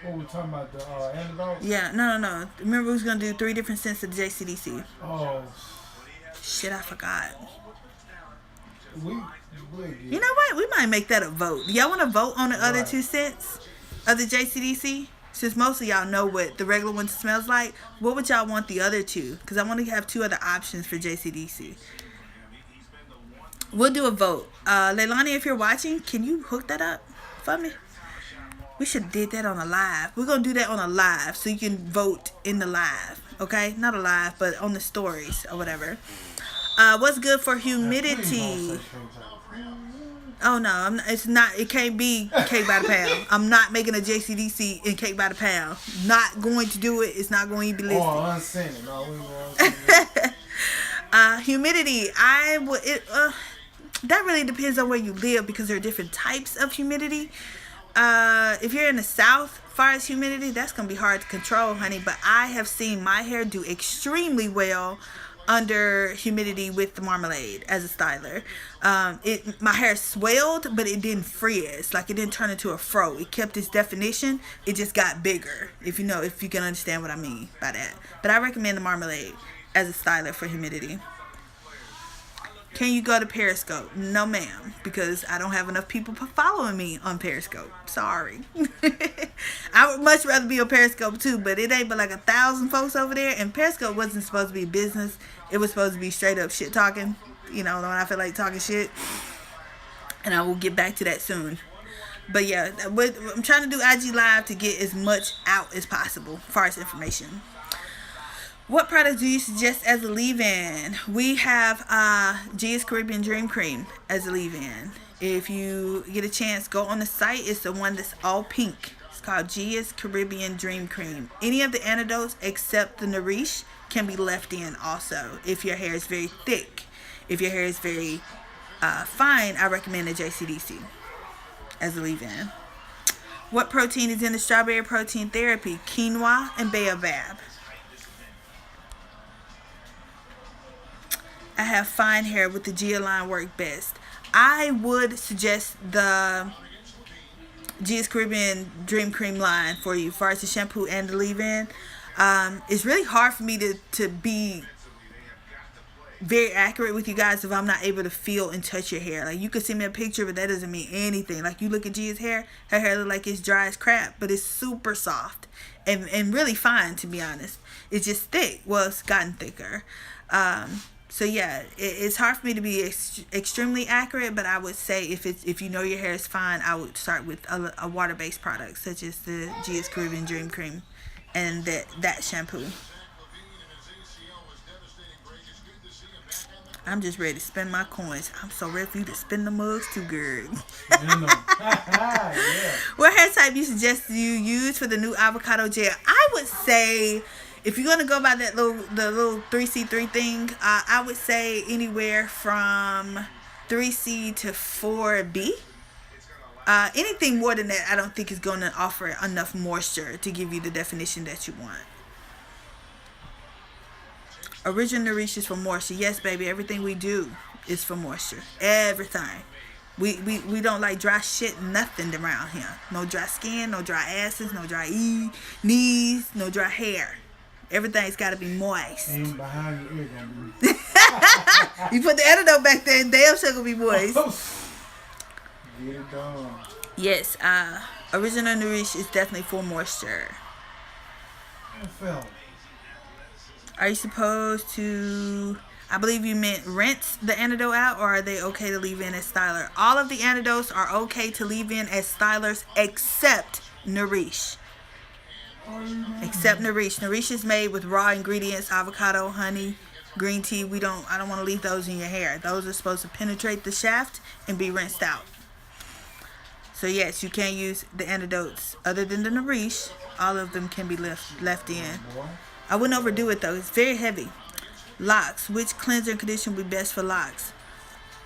What we talking about, the antidote?
Yeah, no. Remember we was gonna do 3 different scents of the JCDC.
Oh.
Shit, I forgot.
You
know what? We might make that a vote. Do y'all want to vote on the other 2 scents of the JCDC? Since most of y'all know what the regular one smells like, what would y'all want the other 2? Because I want to have 2 other options for JCDC. We'll do a vote. Leilani, if you're watching, can you hook that up for me? We should have did that on a live. We're going to do that on a live so you can vote in the live. Okay? Not a live, but on the stories or whatever. What's good for humidity? Oh no, it's not. It can't be cake by the pound. I'm not making a JCDC in cake by the pound. Not going to do it. It's not going to be listed.
Oh, unscented. No, we
humidity. That really depends on where you live because there are different types of humidity. If you're in the South, far as humidity, that's gonna be hard to control, honey. But I have seen my hair do extremely well under humidity with the Marmalade as a styler. My hair swelled, but it didn't frizz. Like, it didn't turn into a fro. It kept its definition. It just got bigger, if you can understand what I mean by that. But I recommend the Marmalade as a styler for humidity. Can you go to Periscope? No, ma'am, because I don't have enough people following me on Periscope. Sorry. I would much rather be on Periscope too, but it ain't but like 1,000 folks over there, and Periscope wasn't supposed to be business. It was supposed to be straight up shit talking, when I feel like talking shit. And I will get back to that soon. But yeah, I'm trying to do IG Live to get as much out as possible as far as information. What products do you suggest as a leave-in? We have Gia's Caribbean Dream Cream as a leave-in. If you get a chance, go on the site. It's the one that's all pink. It's called Gia's Caribbean Dream Cream. Any of the antidotes except the Nourish can be left in also if your hair is very thick. If your hair is very fine, I recommend the JCDC as a leave-in. What protein is in the strawberry protein therapy? Quinoa and baobab. I have fine hair with the Gia line work best. I would suggest the Gia's Caribbean Dream Cream line for you as far as the shampoo and the leave-in. It's really hard for me to be very accurate with you guys if I'm not able to feel and touch your hair. Like, you can send me a picture, but that doesn't mean anything. Like, you look at Gia's hair, her hair look like it's dry as crap, but it's super soft and really fine, to be honest. It's just thick. Well, it's gotten thicker. So yeah, it's hard for me to be extremely accurate, but I would say if you know your hair is fine, I would start with a water-based product such as the Gia's Caribbean Dream Cream and that shampoo. I'm just ready to spend my coins. I'm so ready for you to spend the mugs too, girl.
Yeah.
What hair type you suggest you use for the new avocado gel? I would say, if you're gonna go by the little 3C3 thing, I would say anywhere from 3C to 4B. Anything more than that, I don't think is gonna offer enough moisture to give you the definition that you want. Original Nourish is for moisture. Yes, baby, everything we do is for moisture. Everything. We don't like dry shit, nothing around here. No dry skin, no dry asses, no dry knees, no dry hair. Everything's got to be moist.
And behind your ear gonna be.
You put the antidote back there, and damn sure gonna be moist.
Get it done.
Yes, original Nourish is definitely full moisture.
I felt.
Are you supposed to, I believe you meant rinse the antidote out, or are they okay to leave in as styler? All of the antidotes are okay to leave in as stylers except Nourish. Except Nourish. Nourish is made with raw ingredients, avocado, honey, green tea. I don't want to leave those in your hair. Those are supposed to penetrate the shaft and be rinsed out. So yes, you can use the antidotes other than the Nourish. All of them can be left in. I wouldn't overdo it though. It's very heavy. Locks. Which cleanser and conditioner would be best for locks?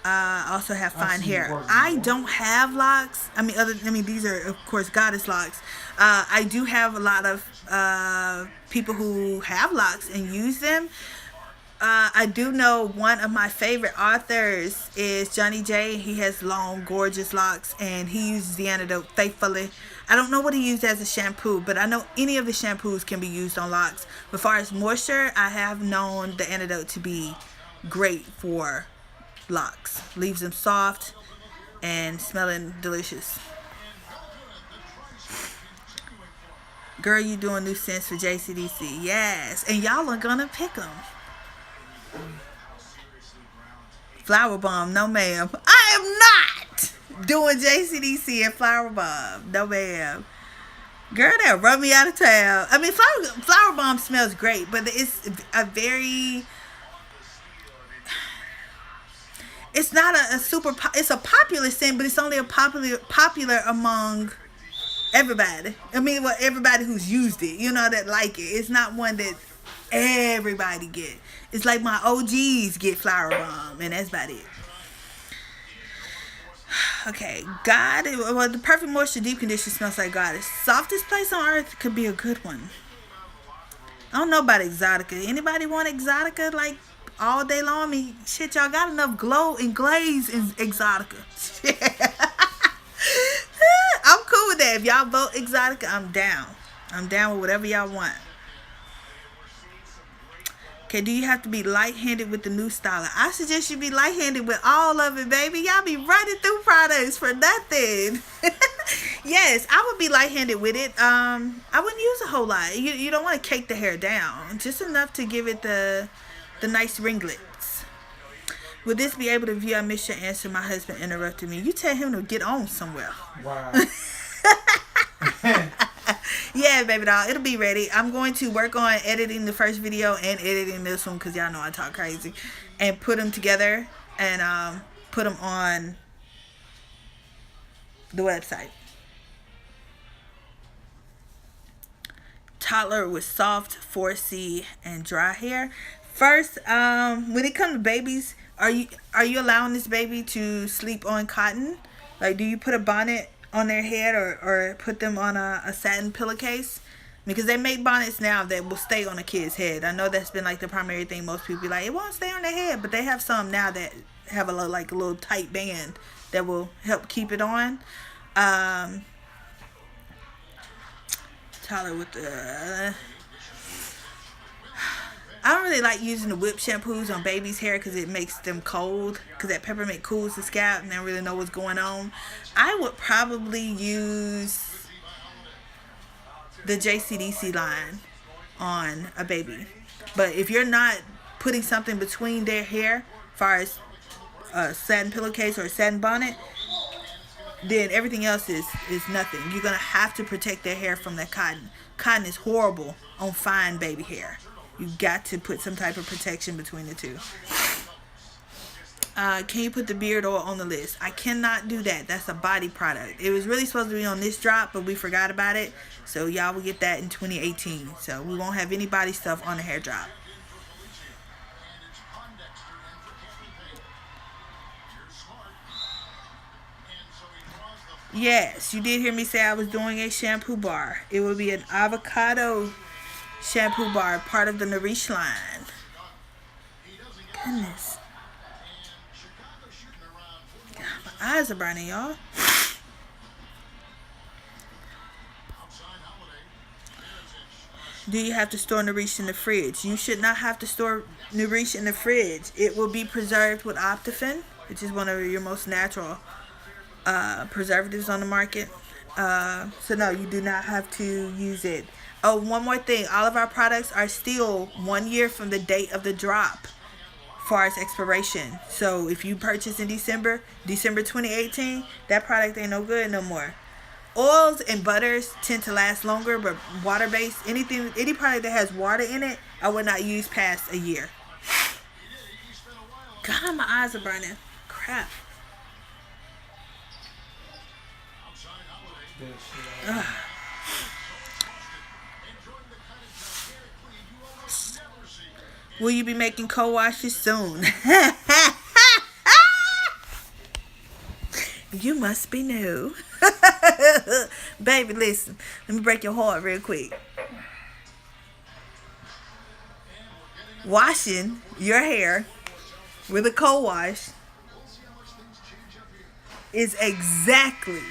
Also have fine hair. I don't have locks. These are of course goddess locks. I do have a lot of people who have locks and use them. I do know one of my favorite authors is Johnny J. He has long, gorgeous locks, and he uses the antidote faithfully. I don't know what he used as a shampoo, but I know any of the shampoos can be used on locks. As far as moisture, I have known the antidote to be great for locks. Leaves them soft and smelling delicious. Girl, you doing new scents for JCDC. Yes, and y'all are gonna pick them. Flower Bomb, no ma'am. I am not doing JCDC and Flower Bomb. No ma'am. Girl, that run me out of town. Flower Bomb smells great, but it's a very... It's not a super... It's a popular scent, but it's only a popular among everybody. Everybody who's used it, that like it. It's not one that everybody get. It's like my OGs get Flower Bomb, and that's about it. Okay, the Perfect Moisture Deep Conditioner smells like Goddess. Softest place on earth could be a good one. I don't know about Exotica. Anybody want Exotica like all day long? Shit, y'all got enough glow and glaze in Exotica. I'm cool with that. If y'all vote Exotica, I'm down. I'm down with whatever y'all want. Okay, do you have to be light-handed with the new styler? I suggest you be light-handed with all of it, baby. Y'all be running through products for nothing. Yes, I would be light-handed with it. I wouldn't use a whole lot. You don't want to cake the hair down. Just enough to give it the nice ringlets. Would this be able to view? I missed your answer. My husband interrupted me. You tell him to get on somewhere.
Wow.
Yeah, baby doll, it'll be ready. I'm going to work on editing the first video and editing this one, because y'all know I talk crazy, and put them together and put them on the website. Toddler with soft 4C and dry hair. First, when it comes to babies, are you allowing this baby to sleep on cotton? Like, do you put a bonnet on their head or put them on a satin pillowcase? Because they make bonnets now that will stay on a kid's head. I know that's been like the primary thing. Most people be like, it won't stay on their head, but they have some now that have a little tight band that will help keep it on. Tyler with the... I don't really like using the whip shampoos on baby's hair because it makes them cold. Because that peppermint cools the scalp and they don't really know what's going on. I would probably use the JCDC line on a baby. But if you're not putting something between their hair, as far as a satin pillowcase or a satin bonnet, then everything else is nothing. You're going to have to protect their hair from that cotton. Cotton is horrible on fine baby hair. You got to put some type of protection between the two. Can you put the beard oil on the list? I cannot do that. That's a body product. It was really supposed to be on this drop, but we forgot about it. So y'all will get that in 2018. So we won't have any body stuff on the hair drop. Yes, you did hear me say I was doing a shampoo bar. It will be an avocado shampoo bar, part of the Nourish line. Goodness. God, my eyes are burning, y'all. Do you have to store Nourish in the fridge? You should not have to store Nourish in the fridge. It will be preserved with Optifin, which is one of your most natural preservatives on the market. So no, you do not have to use it. Oh, one more thing. All of our products are still 1 year from the date of the drop far as expiration. So if you purchase in December 2018, that product ain't no good no more. Oils and butters tend to last longer, but water-based, any product that has water in it, I would not use past a year. God, my eyes are burning. Crap. Ugh. Will you be making co-washes soon? You must be new. Baby, listen. Let me break your heart real quick. Washing your hair with a co-wash is exactly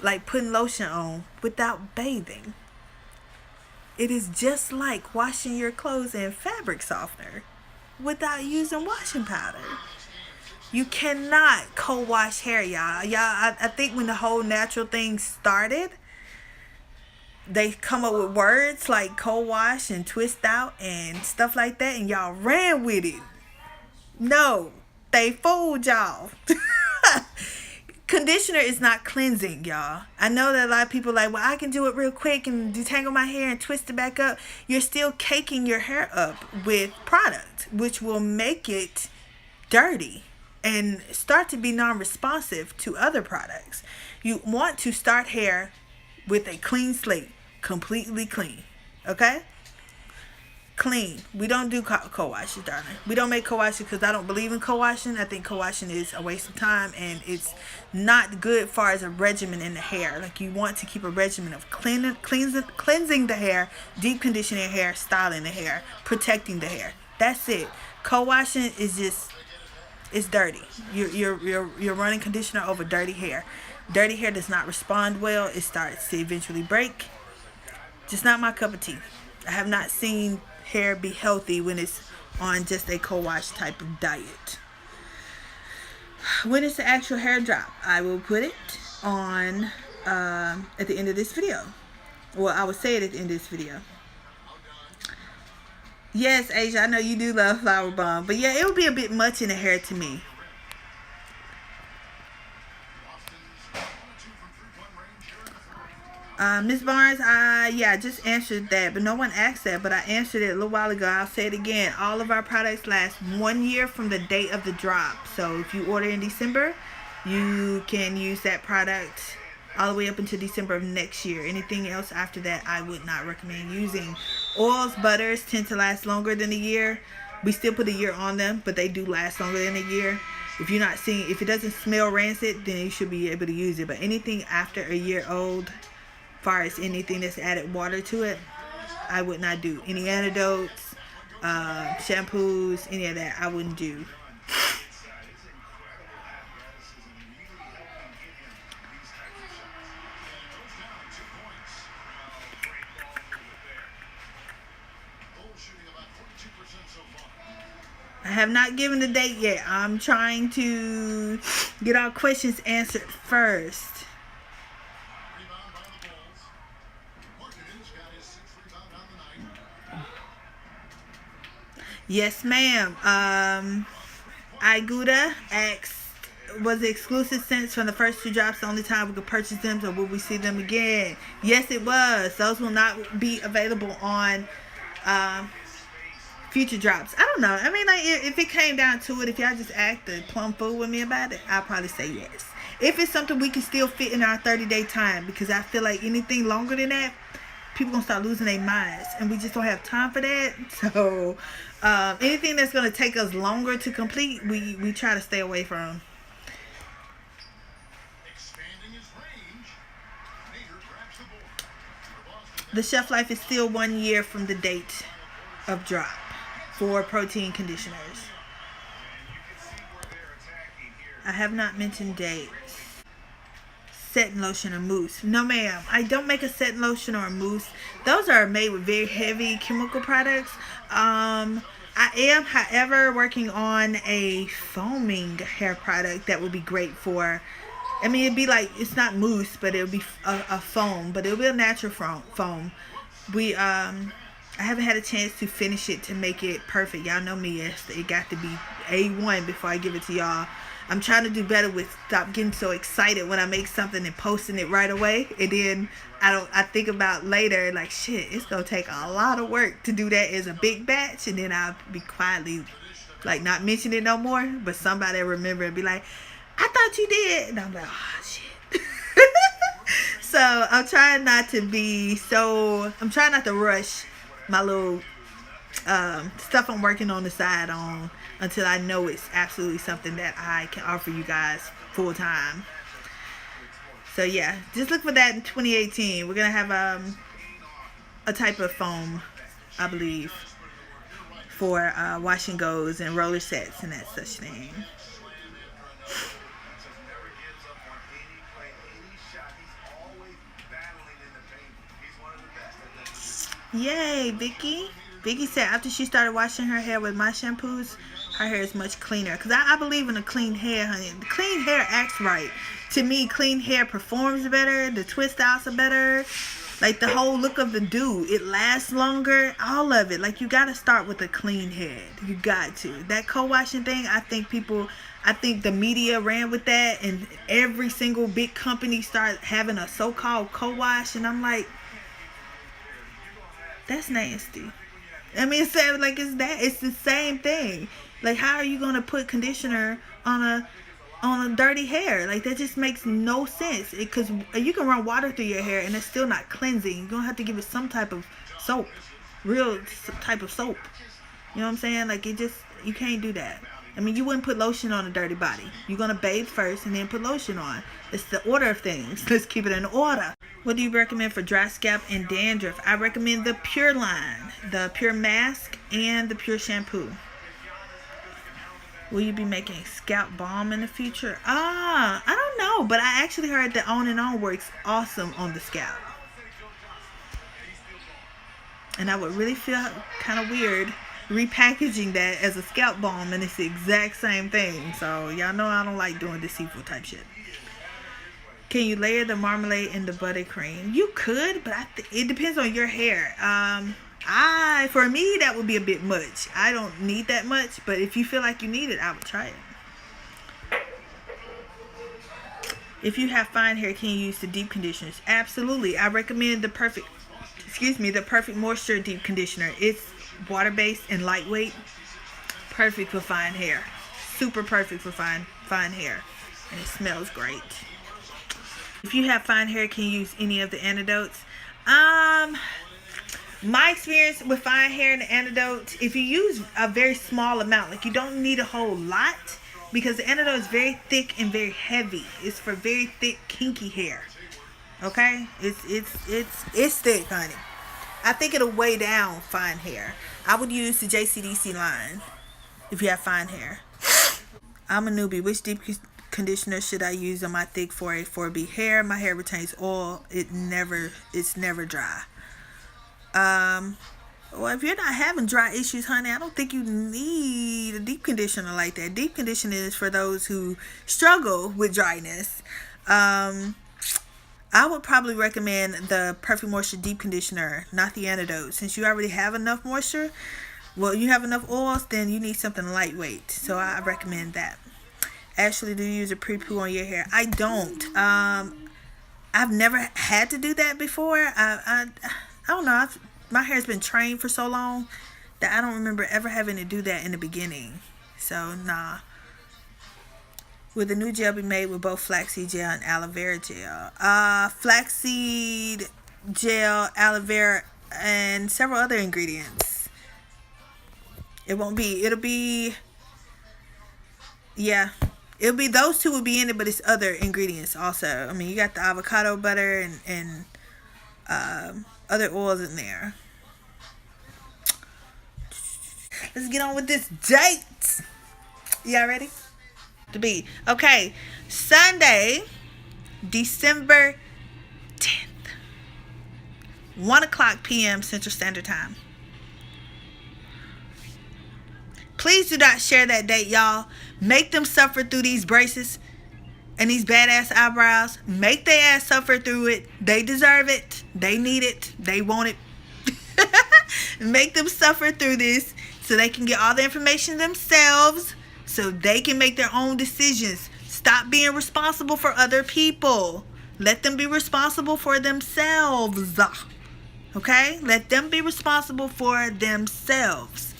like putting lotion on without bathing. It is just like washing your clothes in fabric softener without using washing powder. You cannot co-wash hair, y'all. I think when the whole natural thing started, they come up with words like co-wash and twist out and stuff like that, and y'all ran with it. No, they fooled y'all. Conditioner is not cleansing, y'all. I know that a lot of people are like, well, I can do it real quick and detangle my hair and twist it back up. You're still caking your hair up with product, which will make it dirty and start to be non-responsive to other products. You want to start hair with a clean slate, completely clean, okay? Clean. We don't do co-washes, darling. We don't make co-washes because I don't believe in co-washing. I think co-washing is a waste of time and it's not good as far as a regimen in the hair. Like, you want to keep a regimen of cleansing the hair, deep conditioning the hair, styling the hair, protecting the hair. That's it. Co-washing is just, it's dirty. You're running conditioner over dirty hair. Dirty hair does not respond well. It starts to eventually break. Just not my cup of tea. I have not seen hair be healthy when it's on just a co-wash type of diet. When is the actual hair drop? I will put it on at the end of this video. Well, I would say it at the end of this video. Yes, Asia, I know you do love Flower Bomb, but yeah, it would be a bit much in the hair to me. Miss Barnes, I just answered that, but no one asked that, but I answered it a little while ago. I'll say it again. All of our products last 1 year from the date of the drop. So if you order in December, you can use that product all the way up until December of next year. Anything else after that, I would not recommend using. Oils, butters tend to last longer than a year. We still put a year on them, but they do last longer than a year. If you're not seeing, if it doesn't smell rancid, then you should be able to use it. But anything after a year old, far as anything that's added water to it, I would not do. Any antidotes, shampoos, any of that, I wouldn't do. I have not given the date yet. I'm trying to get our questions answered first. Yes, ma'am. Iguda asked, was the exclusive scents from the first 2 drops the only time we could purchase them, or will we see them again? Yes, it was. Those will not be available on future drops. I don't know. I mean, like, if it came down to it, if y'all just act the plum fool with me about it, I'll probably say yes. If it's something we can still fit in our 30-day time, because I feel like anything longer than that, people gonna start losing their minds, and we just don't have time for that. So anything that's gonna take us longer to complete, we try to stay away from. The shelf life is still 1 year from the date of drop for protein conditioners. I have not mentioned dates. setting lotion or mousse. No, ma'am. I don't make a setting lotion or a mousse. Those are made with very heavy chemical products. I am, however, working on a foaming hair product that would be great for. I mean, it'd be like, it's not mousse, but it'll be a foam, but it'll be a natural foam. I haven't had a chance to finish it to make it perfect. Y'all know me, it got to be A1 before I give it to y'all. I'm trying to do better with stop getting so excited when I make something and posting it right away. And then I think about later, like, shit, it's going to take a lot of work to do that as a big batch. And then I'll be quietly, like, not mention it no more. But somebody will remember and be like, I thought you did. And I'm like, oh, shit. So I'm trying not to rush my little stuff I'm working on the side on until I know it's absolutely something that I can offer you guys full time. So yeah, just look for that in 2018. We're gonna have a type of foam, I believe, for wash and goes and roller sets and that such thing. Yay, Vicky. Vicky said after she started washing her hair with my shampoos, her hair is much cleaner. Because I believe in a clean hair, honey. The clean hair acts right. To me, clean hair performs better. The twist outs are better. Like the whole look of the do. It lasts longer. All of it. Like you got to start with a clean head. You got to. That co-washing thing, I think the media ran with that. And every single big company started having a so-called co-wash. And I'm like, that's nasty. I mean, it's the same thing. Like, how are you gonna put conditioner on a dirty hair? Like, that just makes no sense. Because you can run water through your hair and it's still not cleansing. You're gonna have to give it some type of soap, real type of soap. You know what I'm saying? Like, you can't do that. I mean, you wouldn't put lotion on a dirty body. You're gonna bathe first and then put lotion on. It's the order of things. Let's keep it in order. What do you recommend for dry scalp and dandruff? I recommend the Pure line, the Pure mask, and the Pure shampoo. Will you be making scalp balm in the future? I don't know, but I actually heard that On and On works awesome on the scalp. And I would really feel kind of weird repackaging that as a scalp balm, and it's the exact same thing. So y'all know I don't like doing deceitful type shit. Can you layer the marmalade in the buttercream? You could, but it depends on your hair. For me, that would be a bit much. I don't need that much, but if you feel like you need it, I would try it. If you have fine hair, can you use the deep conditioners? Absolutely. I recommend the Perfect Moisture Deep Conditioner. It's water-based and lightweight. Perfect for fine hair. Super perfect for fine hair. And it smells great. If you have fine hair, can you use any of the antidotes? My experience with fine hair and the antidote, if you use a very small amount, like you don't need a whole lot, because the antidote is very thick and very heavy. It's for very thick, kinky hair. Okay? It's thick, honey. I think it'll weigh down fine hair. I would use the JCDC line if you have fine hair. I'm a newbie. Which deep conditioner should I use on my thick 4A 4B hair? My hair retains oil. It's never dry. Well, if you're not having dry issues, honey, I don't think you need a deep conditioner like that. Deep conditioner is for those who struggle with dryness. I would probably recommend the Perfect Moisture Deep Conditioner, not the Antidote. Since you already have enough moisture, you have enough oils, then you need something lightweight. So I recommend that. Ashley, do you use a pre-poo on your hair? I don't. I've never had to do that before. I don't know. My hair's been trained for so long that I don't remember ever having to do that in the beginning. So, nah. Will the new gel be made with both flaxseed gel and aloe vera gel? Flaxseed gel, aloe vera, and several other ingredients. It'll be those two will be in it, but it's other ingredients also. I mean, you got the avocado butter and other oils in there. Let's get on with this date. Y'all ready? To be okay. Sunday, December 10th, 1 o'clock p.m. Central Standard Time. Please do not share that date, y'all. Make them suffer through these braces and these badass eyebrows. Make their ass suffer through it. They deserve it. They need it. They want it. Make them suffer through this so they can get all the information themselves, so they can make their own decisions. Stop being responsible for other people. Let them be responsible for themselves. Okay? Let them be responsible for themselves.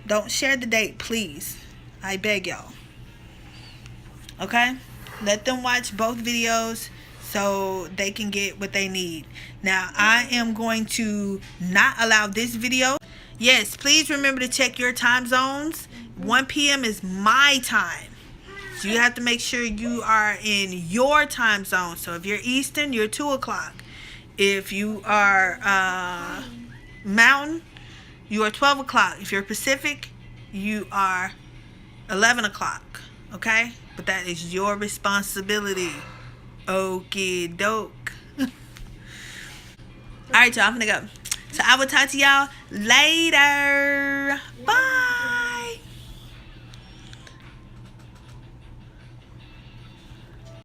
Don't share the date, please. I beg y'all. Okay? Let them watch both videos so they can get what they need. Now, I am going to not allow this video. Yes, please remember to check your time zones. 1 p.m. is my time. So you have to make sure you are in your time zone. So if you're Eastern, you're 2 o'clock. If you are Mountain, you are 12 o'clock. If you're Pacific, you are 11 o'clock. Okay? But that is your responsibility. Okie doke. Alright, y'all. I'm gonna go. So I will talk to y'all later.